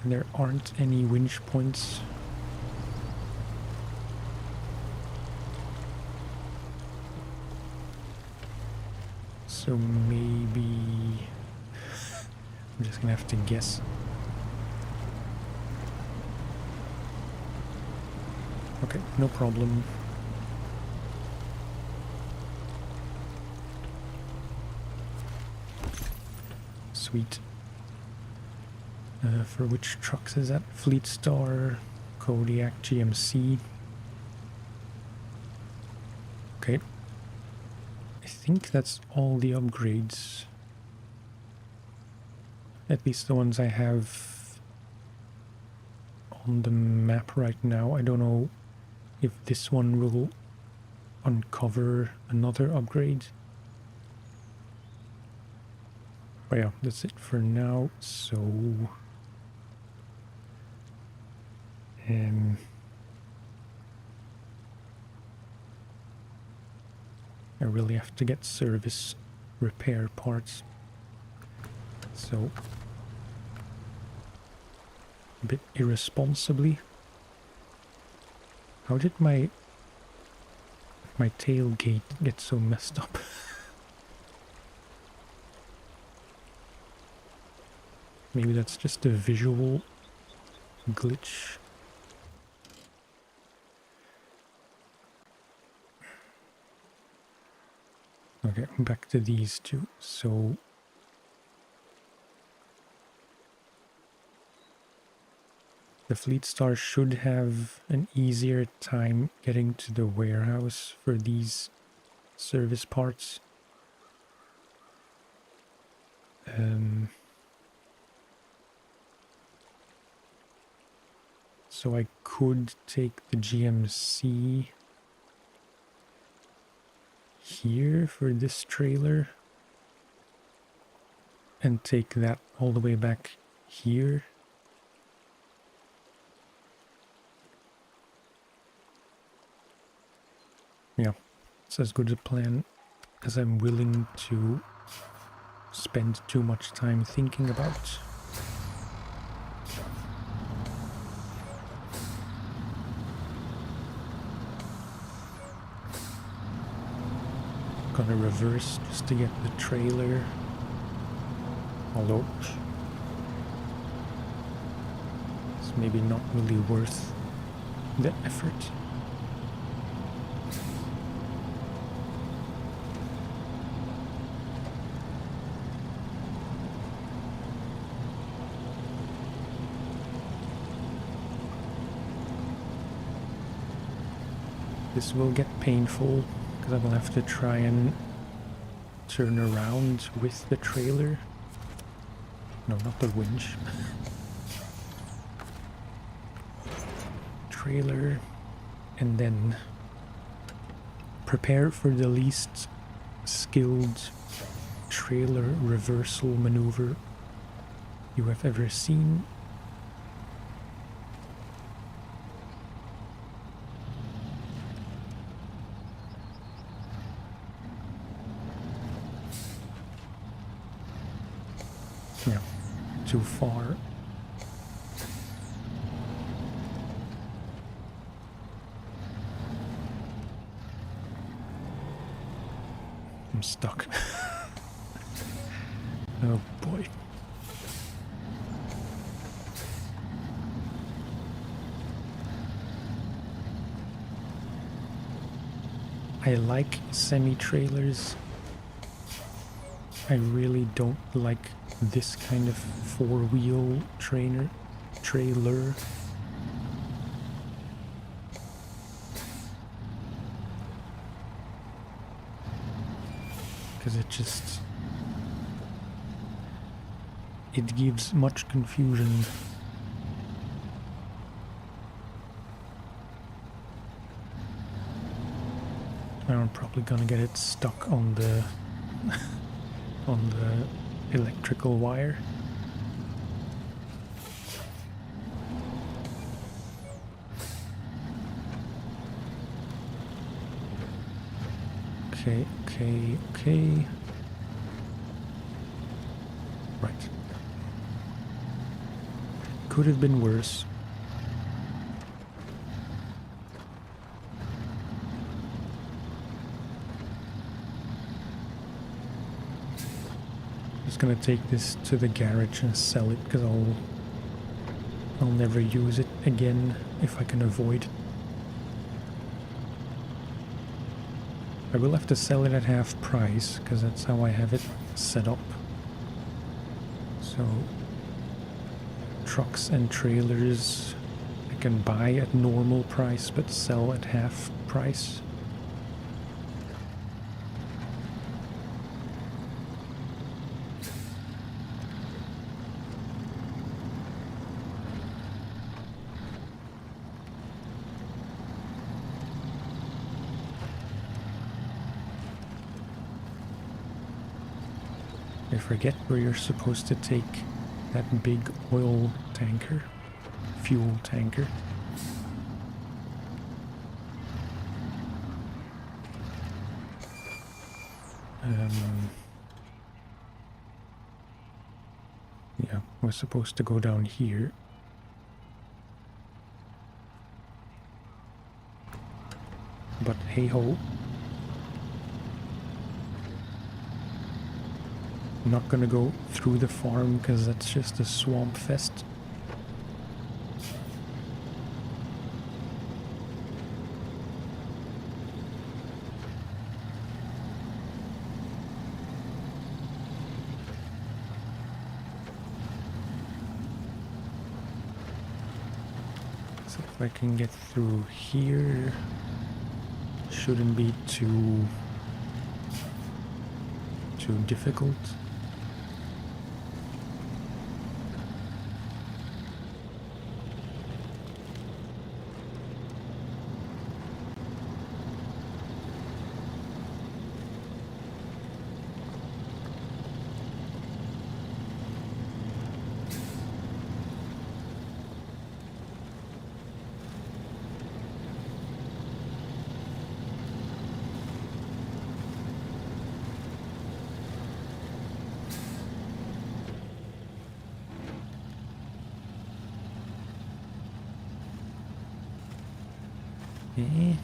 And there aren't any winch points. So maybe I'm just gonna have to guess. Okay, no problem. Sweet. For which trucks is that? Fleet Star, Kodiak, GMC. Okay. I think that's all the upgrades. At least the ones I have on the map right now. I don't know if this one will uncover another upgrade. But yeah, that's it for now. So I really have to get service repair parts. So a bit irresponsibly. How did my tailgate get so messed up? Maybe that's just a visual glitch. Okay, back to these two. So the Fleet Star should have an easier time getting to the warehouse for these service parts. So I could take the GMC here for this trailer and take that all the way back here. Yeah, it's as good a plan as I'm willing to spend too much time thinking about. Gonna reverse just to get the trailer. Although it's maybe not really worth the effort. This will get painful because I will have to try and turn around with the trailer. No, not the winch. Trailer, and then prepare for the least skilled trailer reversal maneuver you have ever seen. Yeah, too far. I'm stuck. Oh boy. I like semi-trailers. I really don't like this kind of four-wheel trailer. because it gives much confusion. I'm probably gonna get it stuck on the on the electrical wire. Okay. Right. Could have been worse. Just gonna take this to the garage and sell it because I'll never use it again if I can avoid it. I will have to sell it at half price because that's how I have it set up. So trucks and trailers I can buy at normal price but sell at half price. I forget where you're supposed to take that big oil tanker, fuel tanker. Yeah, we're supposed to go down here. But hey ho. I'm not gonna go through the farm because that's just a swamp fest. So if I can get through here, shouldn't be too difficult. Okay.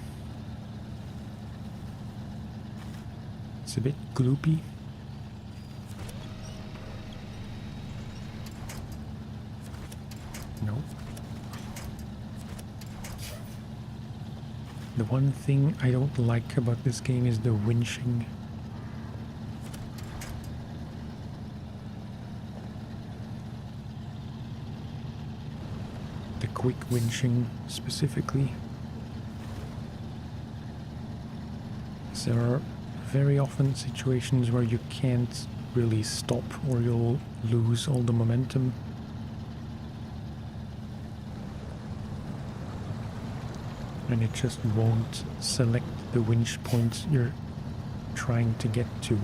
It's a bit gloopy. No. The one thing I don't like about this game is the winching. The quick winching specifically. There are very often situations where you can't really stop or you'll lose all the momentum. And it just won't select the winch point you're trying to get to.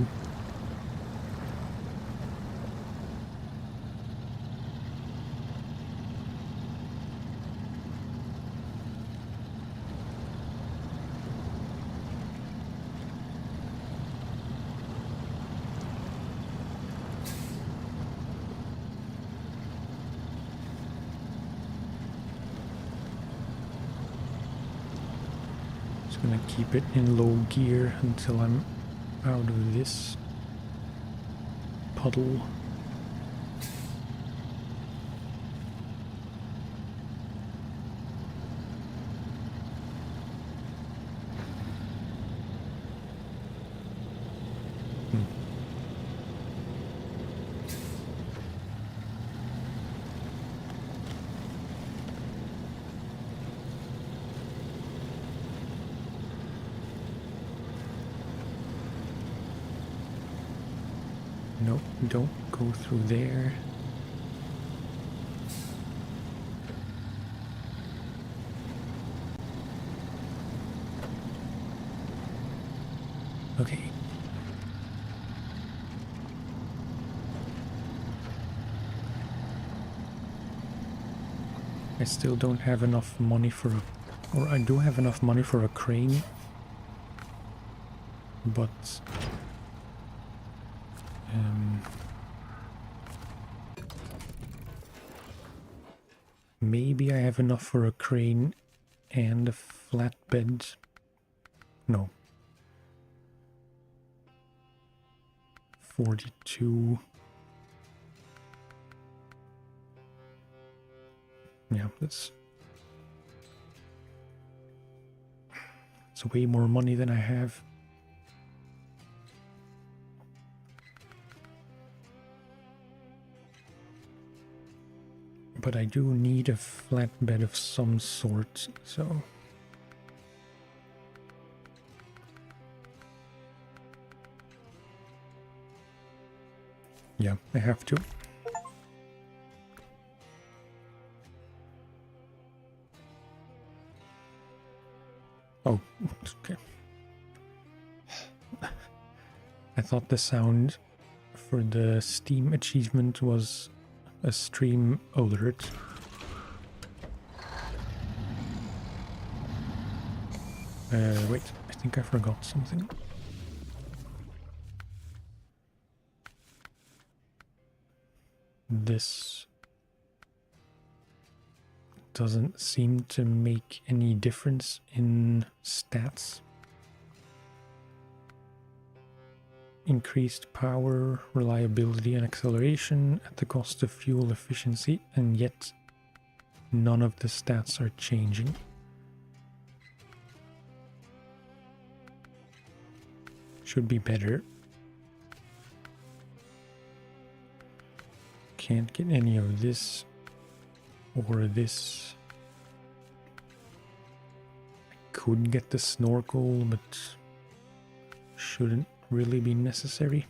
Gonna keep it in low gear until I'm out of this puddle. No, don't go through there. Okay. I still don't have enough money for a... Or I do have enough money for a crane. But... maybe I have enough for a crane and a flatbed. No. 42. Yeah, that's way more money than I have. But I do need a flatbed of some sort, so... yeah, I have to. Oh, okay. I thought the sound for the Steam achievement was a stream alert. Wait, I think I forgot something. This doesn't seem to make any difference in stats. Increased power, reliability and acceleration at the cost of fuel efficiency, and yet none of the stats are changing. Should be better. Can't get any of this or this. I could get the snorkel, but shouldn't really be necessary.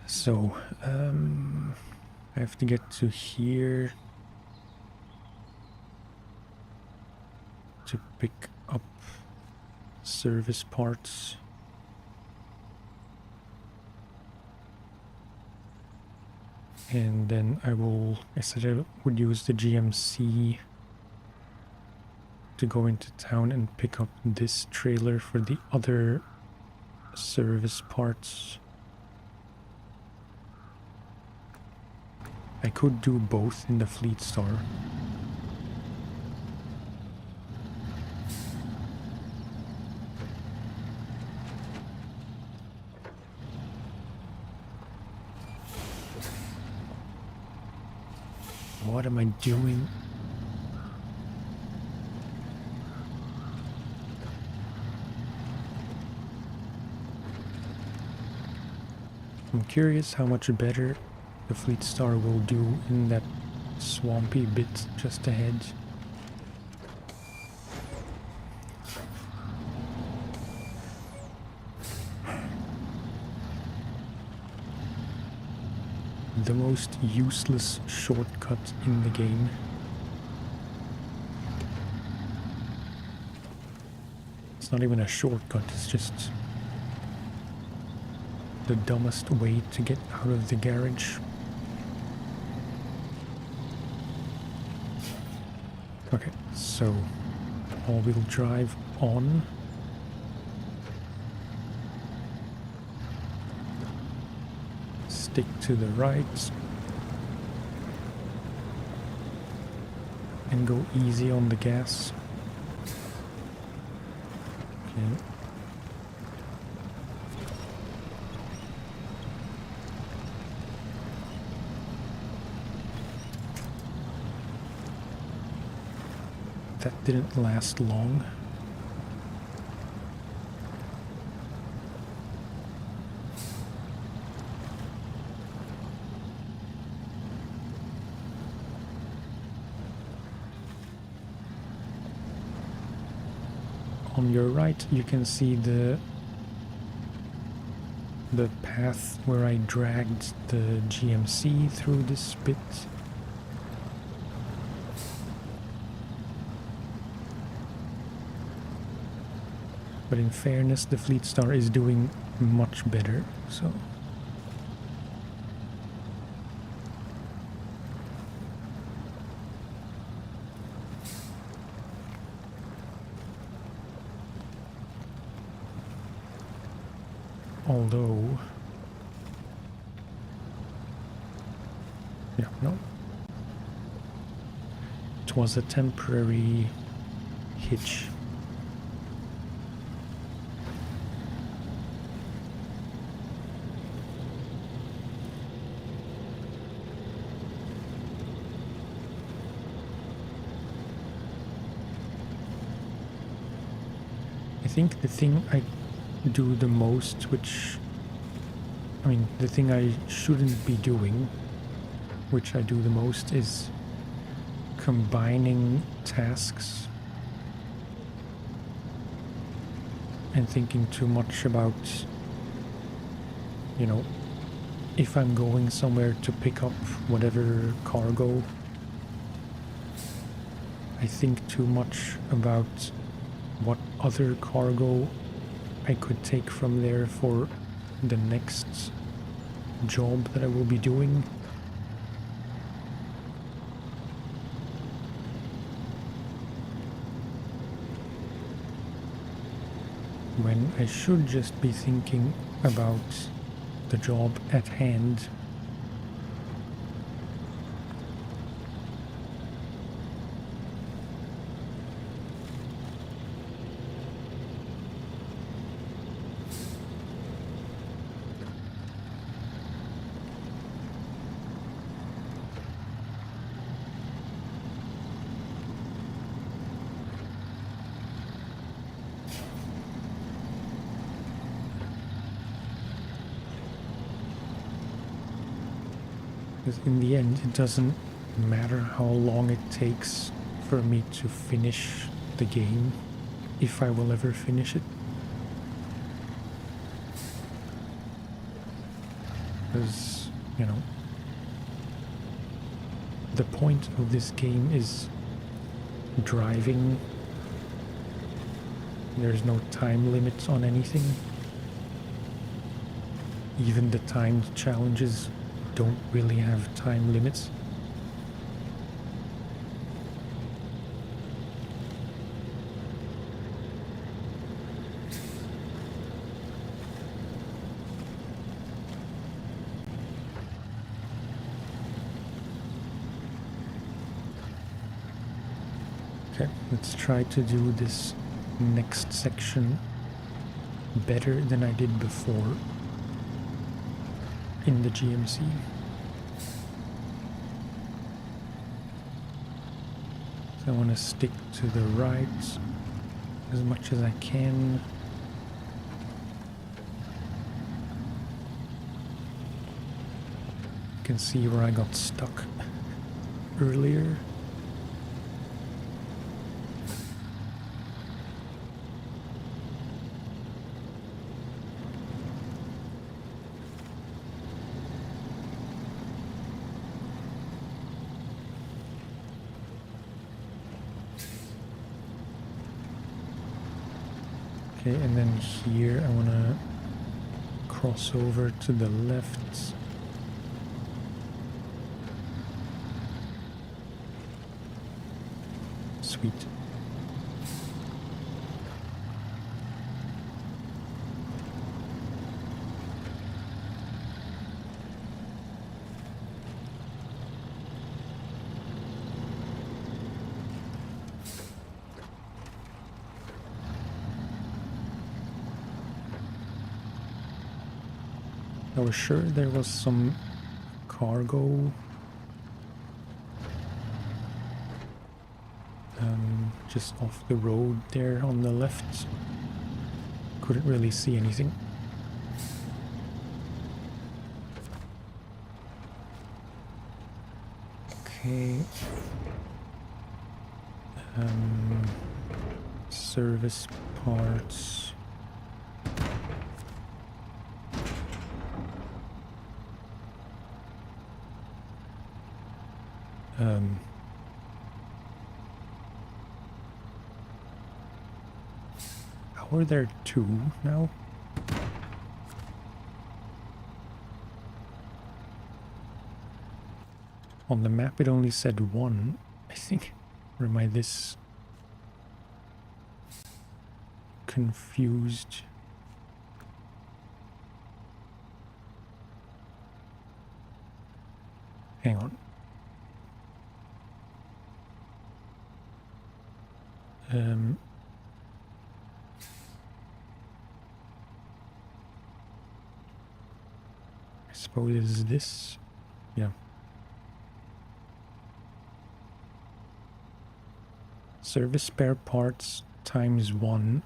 So, I have to get to here to pick up service parts. And then I said I would use the GMC to go into town and pick up this trailer for the other service parts. I could do both in the Fleet Star. What am I doing? I'm curious how much better the Fleet Star will do in that swampy bit just ahead. The most useless shortcut in the game. It's not even a shortcut, it's just the dumbest way to get out of the garage. Okay, so all-wheel drive on. Stick to the right. And go easy on the gas. Okay. That didn't last long. On your right, you can see the the path where I dragged the GMC through this bit. But in fairness, the Fleet Star is doing much better, so... Although... Yeah, no. It was a temporary hitch. I think the thing I do the most, which, I mean, the thing I shouldn't be doing, which I do the most, is combining tasks and thinking too much about, you know, if I'm going somewhere to pick up whatever cargo, I think too much about what other cargo I could take from there for the next job that I will be doing. When I should just be thinking about the job at hand. Because in the end, it doesn't matter how long it takes for me to finish the game, if I will ever finish it. Because, you know, the point of this game is driving. There's no time limit on anything. Even the timed challenges don't really have time limits. Okay, let's try to do this next section better than I did before in the GMC. So I want to stick to the right as much as I can. You can see where I got stuck earlier. Okay, and then here I want to cross over to the left. Sweet. I was sure there was some cargo just off the road there on the left. Couldn't really see anything. Okay. Service parts. Um, how are there two now? On the map it only said one, I think. Or am I this confused? Hang on. I suppose it's this. Yeah. Service spare parts times 1.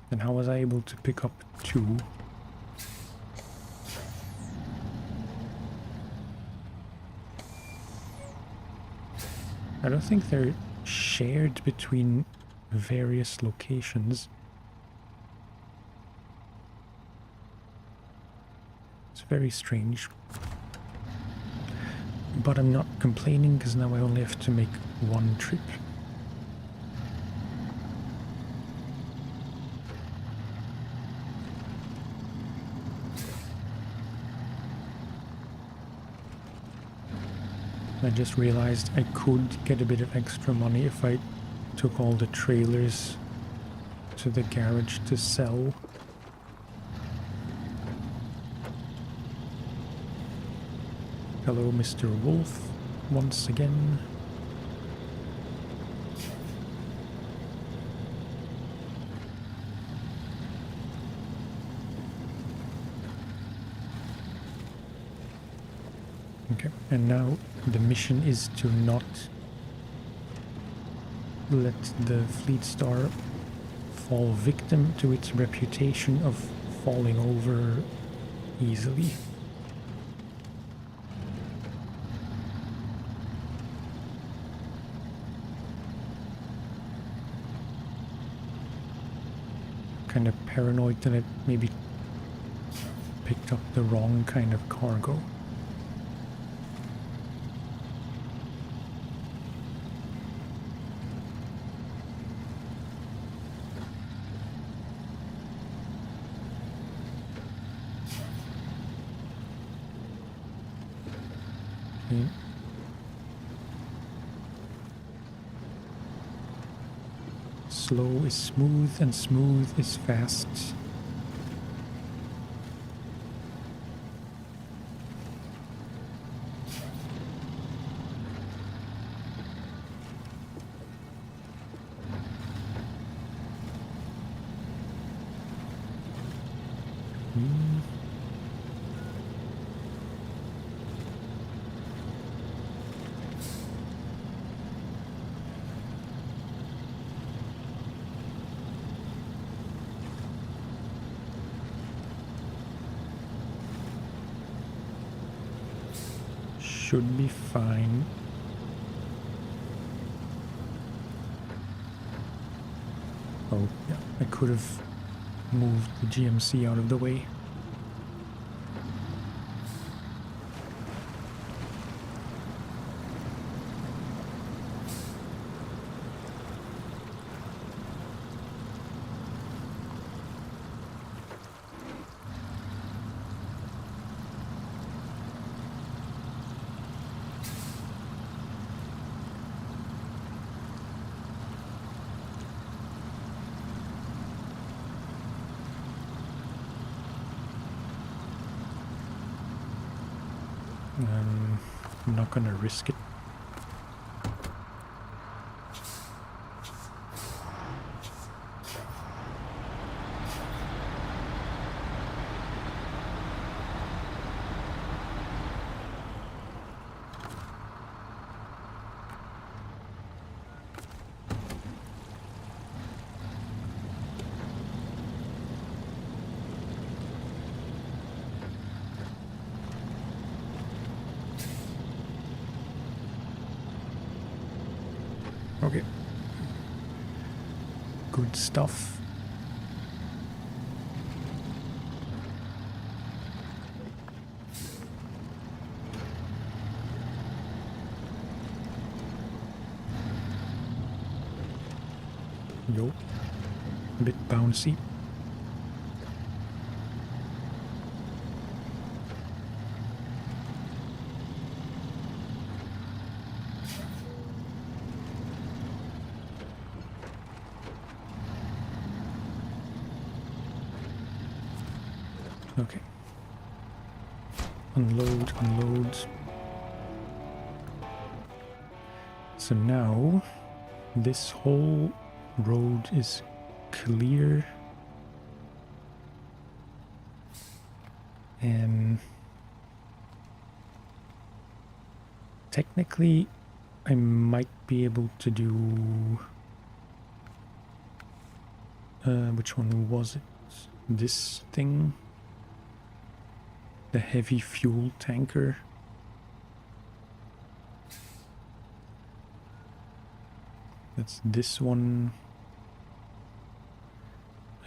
Then how was I able to pick up 2? I don't think they're shared between various locations. It's very strange. But I'm not complaining because now I only have to make one trip. I just realized I could get a bit of extra money if I took all the trailers to the garage to sell. Hello, Mr. Wolf, once again. Okay, and now the mission is to not let the Fleet Star fall victim to its reputation of falling over easily. Kind of paranoid that it maybe picked up the wrong kind of cargo. Okay. Slow is smooth and smooth is fast. Should be fine. Oh, yeah, I could have moved the GMC out of the way. I'm not gonna risk it. Okay. Good stuff. go. A bit bouncy. Okay. Unload, unload. So now this whole road is clear. And technically I might be able to do which one was it? This thing? The heavy fuel tanker. That's this one.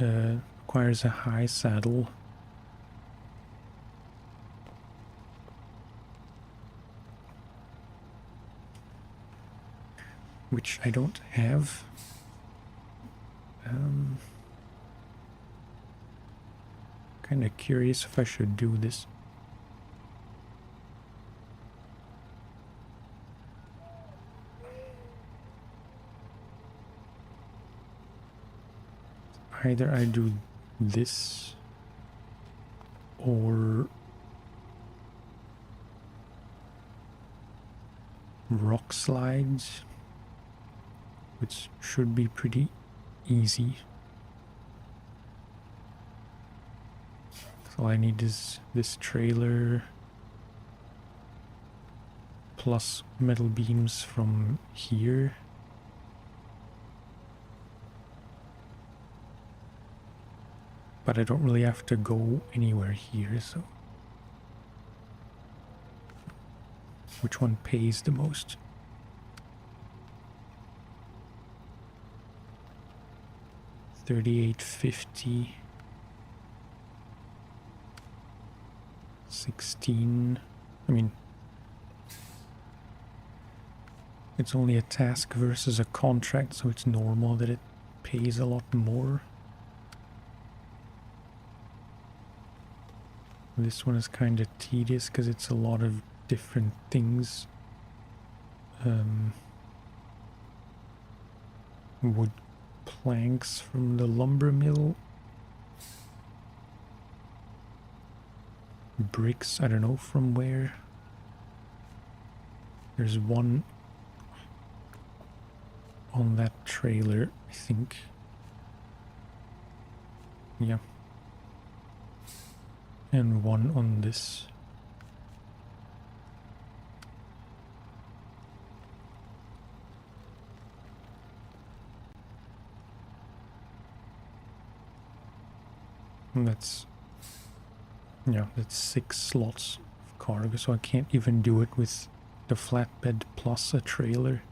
Requires a high saddle. Which I don't have. Kind of curious if I should do this. Either I do this or rock slides, which should be pretty easy. So all I need is this trailer plus metal beams from here. But I don't really have to go anywhere here, so... Which one pays the most? $38.50. 16. I mean... It's only a task versus a contract, so it's normal that it pays a lot more. This one is kind of tedious because it's a lot of different things. Wood planks from the lumber mill. Bricks, I don't know from where. There's one on that trailer, I think. Yeah. And one on this. And that's, yeah, that's 6 slots of cargo, so I can't even do it with the flatbed plus a trailer.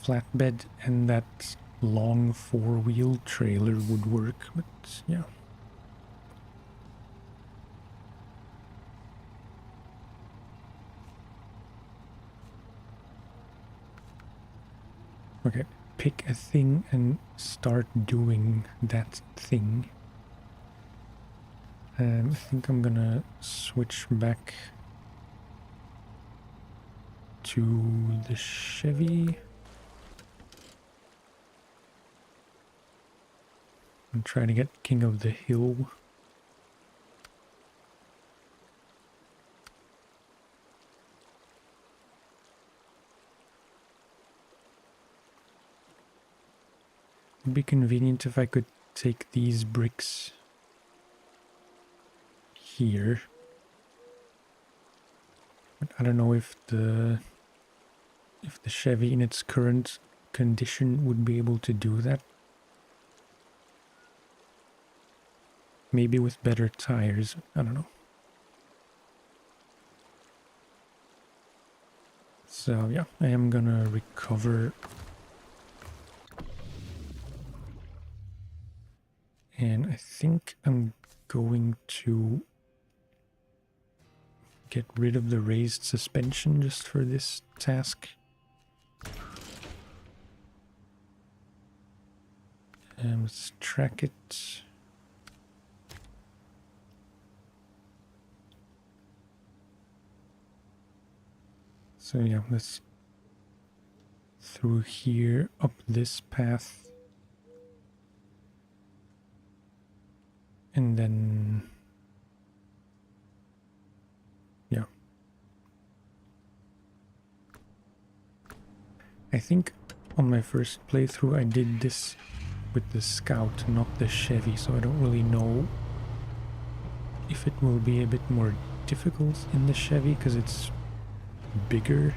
Flatbed and that long 4-wheel trailer would work, but yeah. Okay, pick a thing and start doing that thing. I think I'm gonna switch back to the Chevy. And try to get King of the Hill. It'd be convenient if I could take these bricks here. But I don't know if the Chevy in its current condition would be able to do that. Maybe with better tires, I don't know. So yeah, I am gonna recover. And I think I'm going to get rid of the raised suspension just for this task. And let's track it. So yeah, let's through here, up this path. And then, yeah. I think on my first playthrough I did this with the Scout, not the Chevy, so I don't really know if it will be a bit more difficult in the Chevy because it's bigger.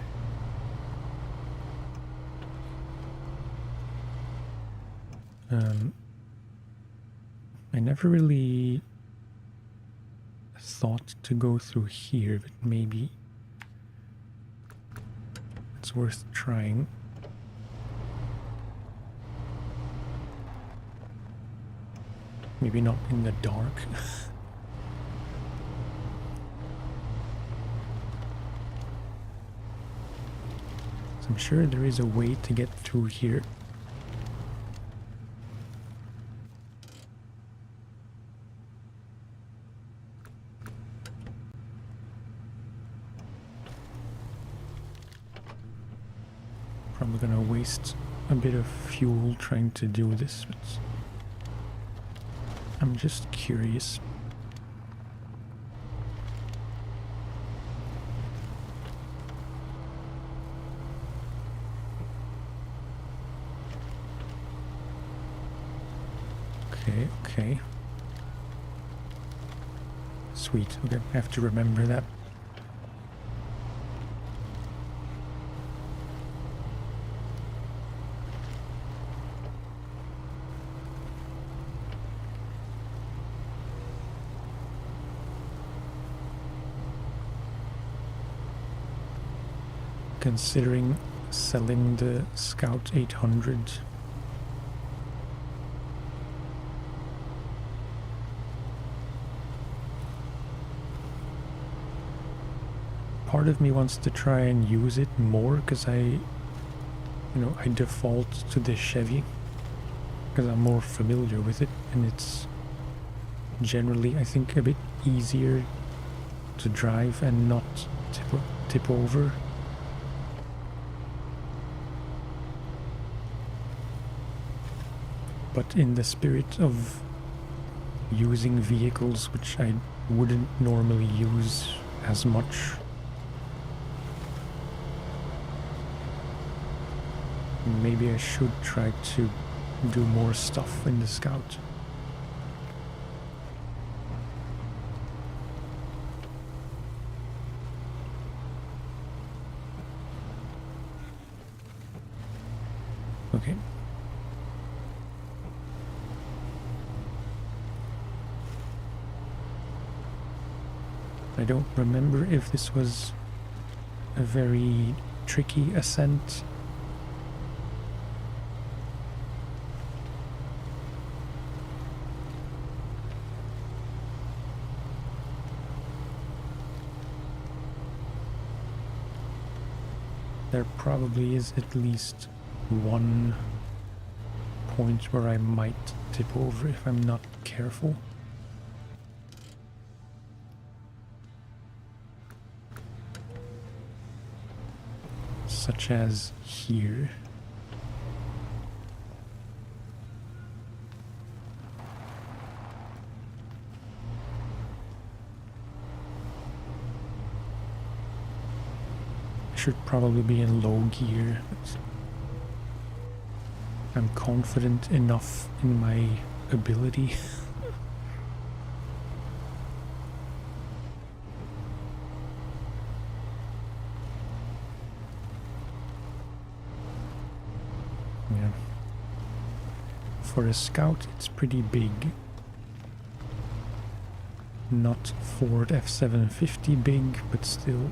I never really thought to go through here, but maybe it's worth trying. Maybe not in the dark. So I'm sure there is a way to get through here. Probably gonna waste a bit of fuel trying to do this, but I'm just curious. Okay. Sweet. Okay, I have to remember that. Considering selling the Scout 800. Part of me wants to try and use it more because I default to the Chevy because I'm more familiar with it, and it's generally, I think, a bit easier to drive and not tip over. But in the spirit of using vehicles which I wouldn't normally use as much, maybe I should try to do more stuff in the Scout. Okay. I don't remember if this was a very tricky ascent. There probably is at least one point where I might tip over if I'm not careful. Such as here. Should probably be in low gear, but I'm confident enough in my ability. Yeah. For a Scout, it's pretty big. Not Ford F-750 big, but still.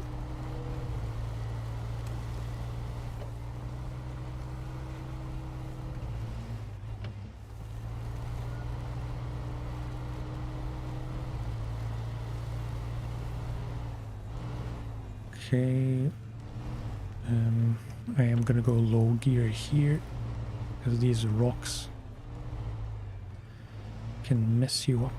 Okay. I am gonna go low gear here, because these rocks can mess you up.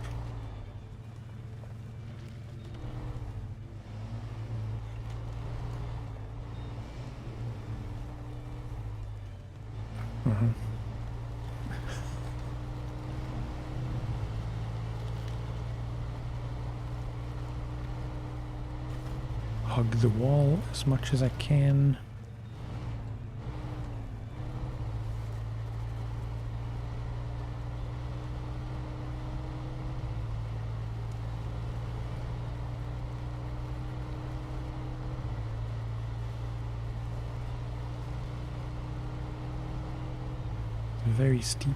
Hug the wall as much as I can. Very steep.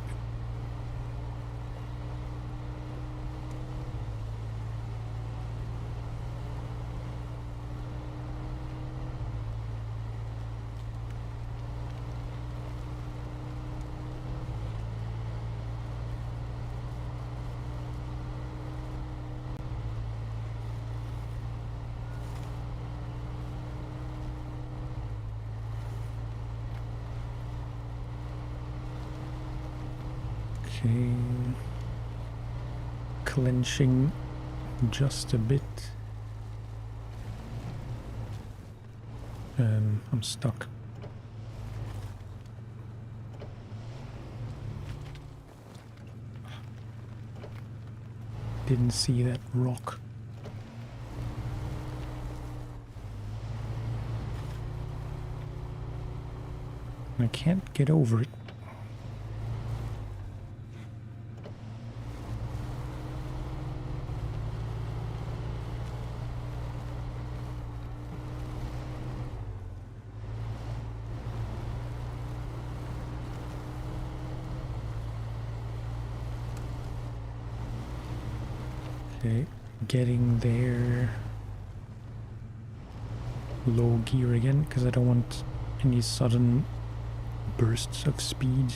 Okay. Clenching just a bit. I'm stuck. Didn't see that rock. I can't get over it. Okay, getting there. Low gear again, because I don't want any sudden bursts of speed.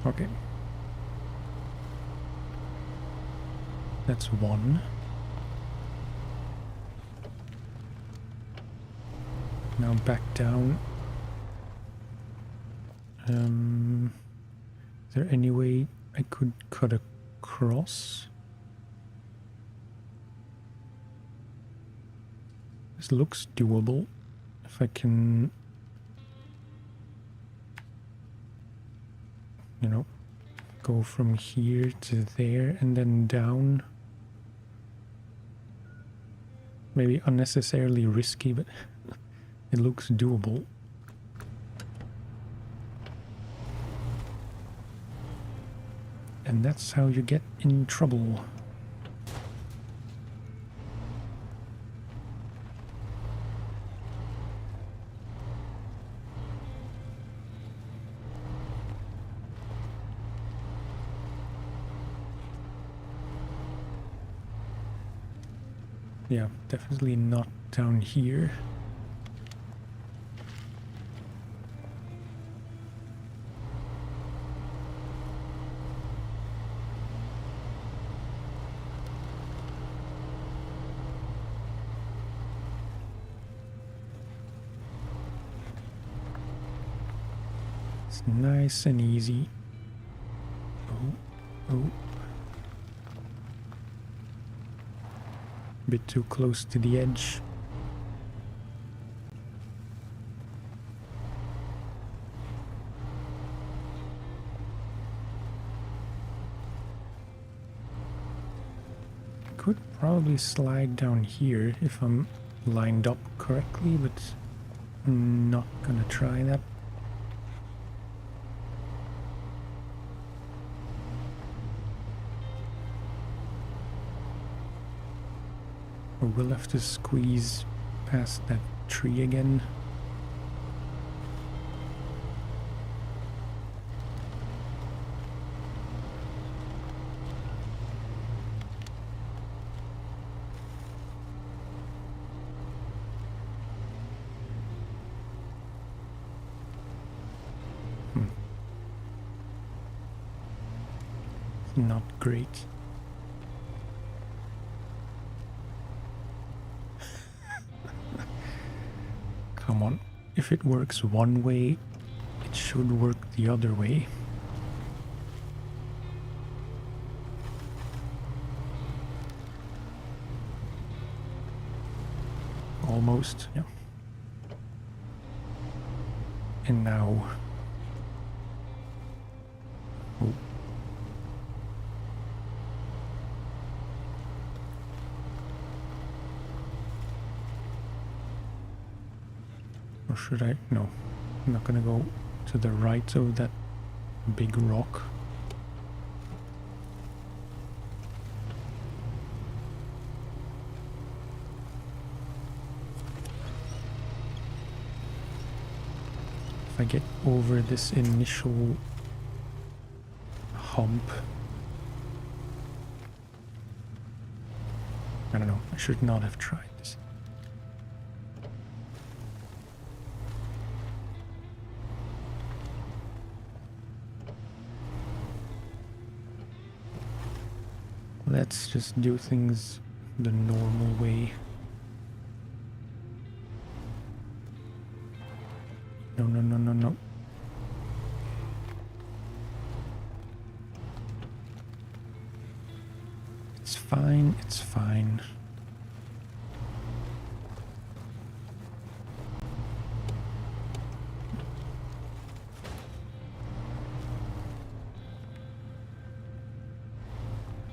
Okay. That's one. Now back down. Is there any way I could cut across? This looks doable. If I can, you know, go from here to there and then down. Maybe unnecessarily risky, but it looks doable. And that's how you get in trouble. Yeah, definitely not down here. It's nice and easy. Oh. Bit too close to the edge. Could probably slide down here if I'm lined up correctly, but I'm not gonna try that. We'll have to squeeze past that tree again. not great. Come on, if it works one way, it should work the other way. Almost, yeah. And now... Oh. Or should I? No. I'm not gonna go to the right of that big rock. If I get over this initial hump, I don't know, I should not have tried this. Let's just do things the normal way. No, no, no, no, no. It's fine, it's fine.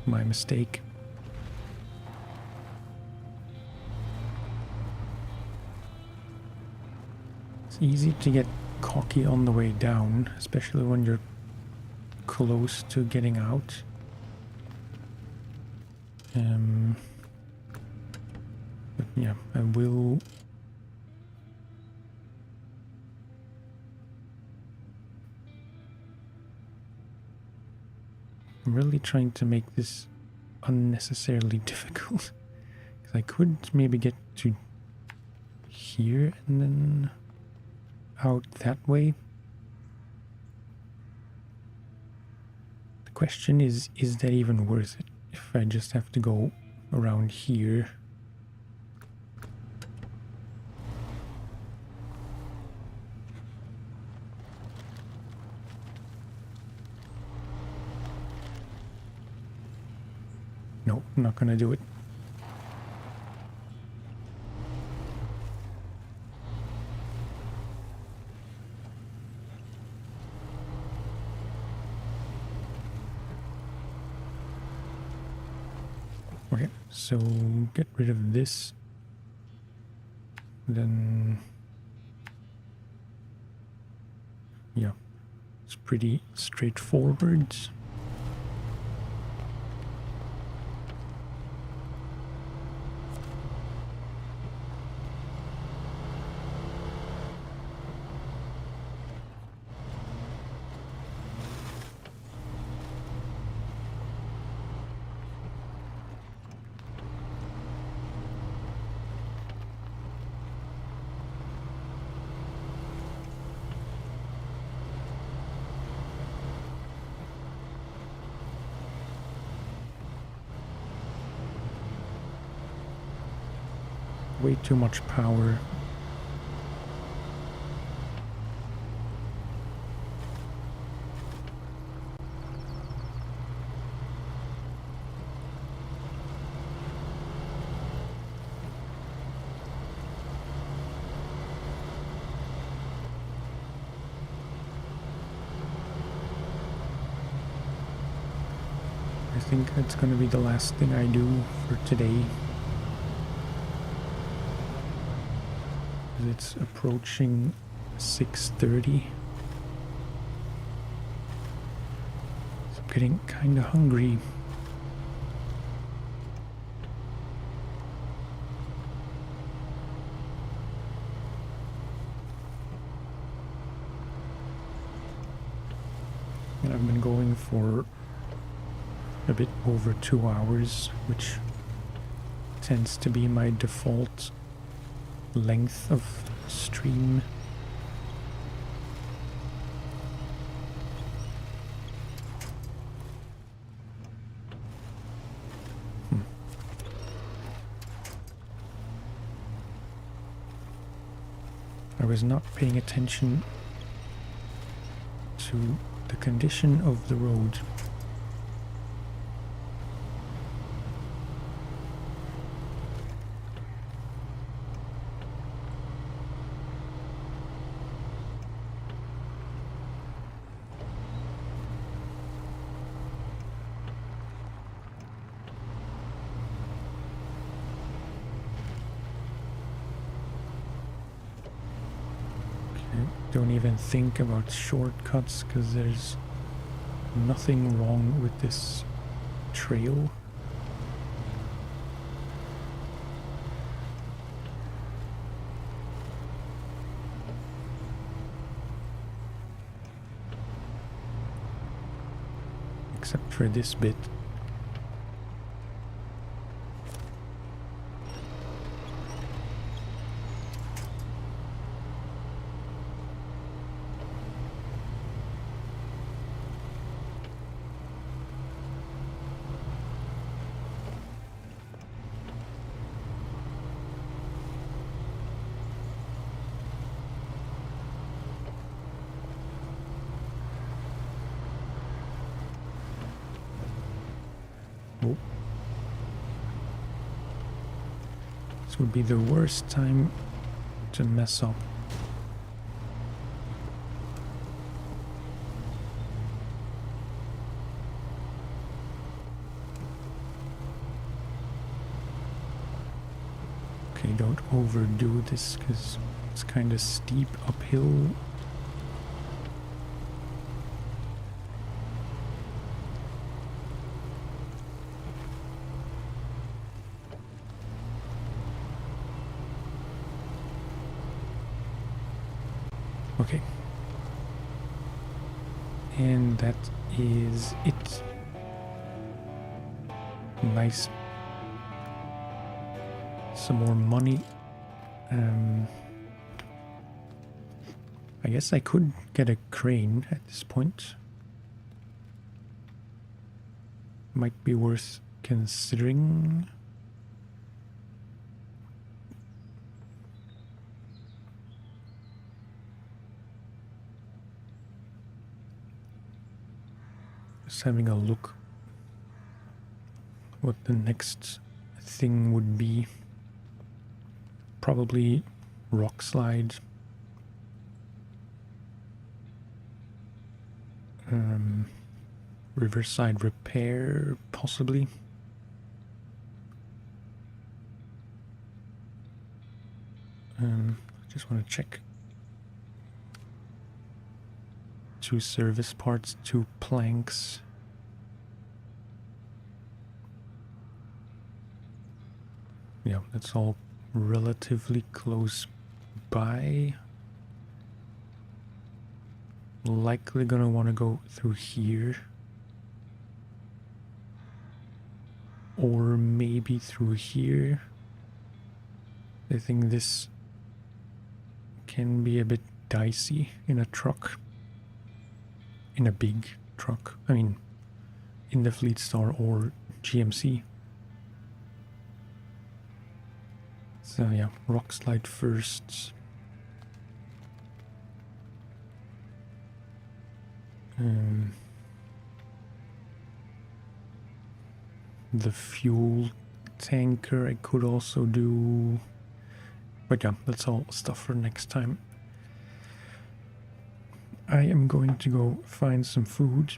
My mistake. It's easy to get cocky on the way down, especially when you're close to getting out. But yeah, I will... I'm really trying to make this unnecessarily difficult. Because I could maybe get to here and then out that way. The question is that even worth it? If I just have to go around here. No, I'm not gonna do it. Okay, so get rid of this. Then... yeah, it's pretty straightforward. Way too much power. I think that's gonna be the last thing I do for today. It's approaching 6:30. So I'm getting kind of hungry. And I've been going for a bit over 2 hours, which tends to be my default length of stream. I was not paying attention to the condition of the road. Don't even think about shortcuts because there's nothing wrong with this trail. Except for this bit. Oh. This would be the worst time to mess up. Okay, don't overdo this because it's kind of steep uphill. Okay. And that is it. Nice. Some more money. I guess I could get a crane at this point. Might be worth considering. Just having a look what the next thing would be. Probably rock slide. Riverside repair, possibly. Just want to check. 2 service parts, 2 planks. Yeah, that's all relatively close by. Likely gonna want to go through here. Or maybe through here. I think this can be a bit dicey in a truck. In a big truck. I mean, in the Fleet Star or GMC. So yeah, rock slide first. The fuel tanker I could also do. But yeah, that's all stuff for next time. I am going to go find some food.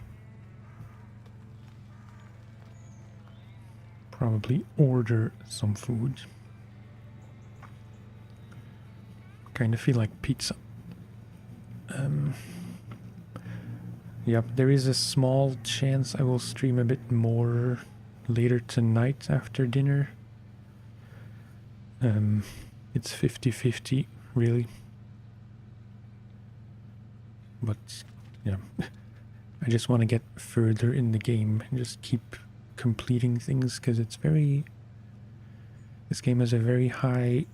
Probably order some food. Kind of feel like pizza. Yep, there is a small chance I will stream a bit more later tonight after dinner. It's 50-50, really. But, yeah, I just want to get further in the game and just keep completing things, because it's very... This game has a very high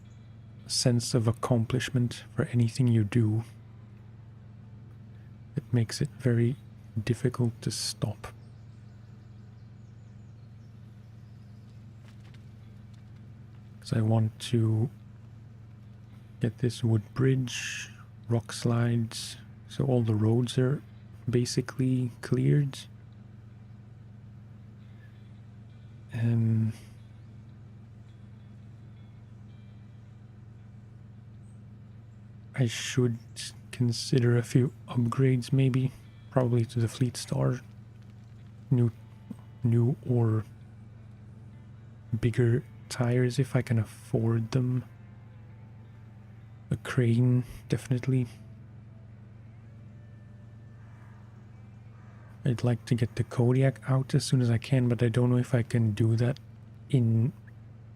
sense of accomplishment for anything you do. It makes it very difficult to stop. Because I want to Get this wood bridge, rock slides, so all the roads are basically cleared. I should consider a few upgrades, maybe, probably to the Fleet Star. New or bigger tires if I can afford them. A crane, definitely. I'd like to get the Kodiak out as soon as I can, but I don't know if I can do that in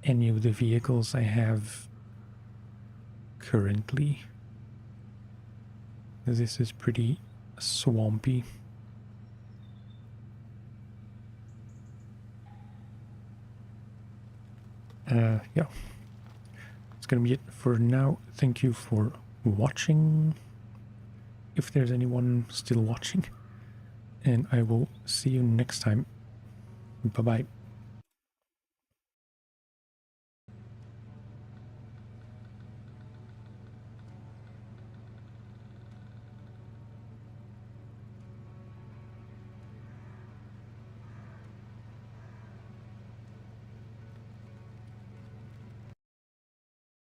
any of the vehicles I have currently. This is pretty swampy. Yeah. It's gonna be it for now. Thank you for watching, if there's anyone still watching. And I will see you next time. Bye-bye.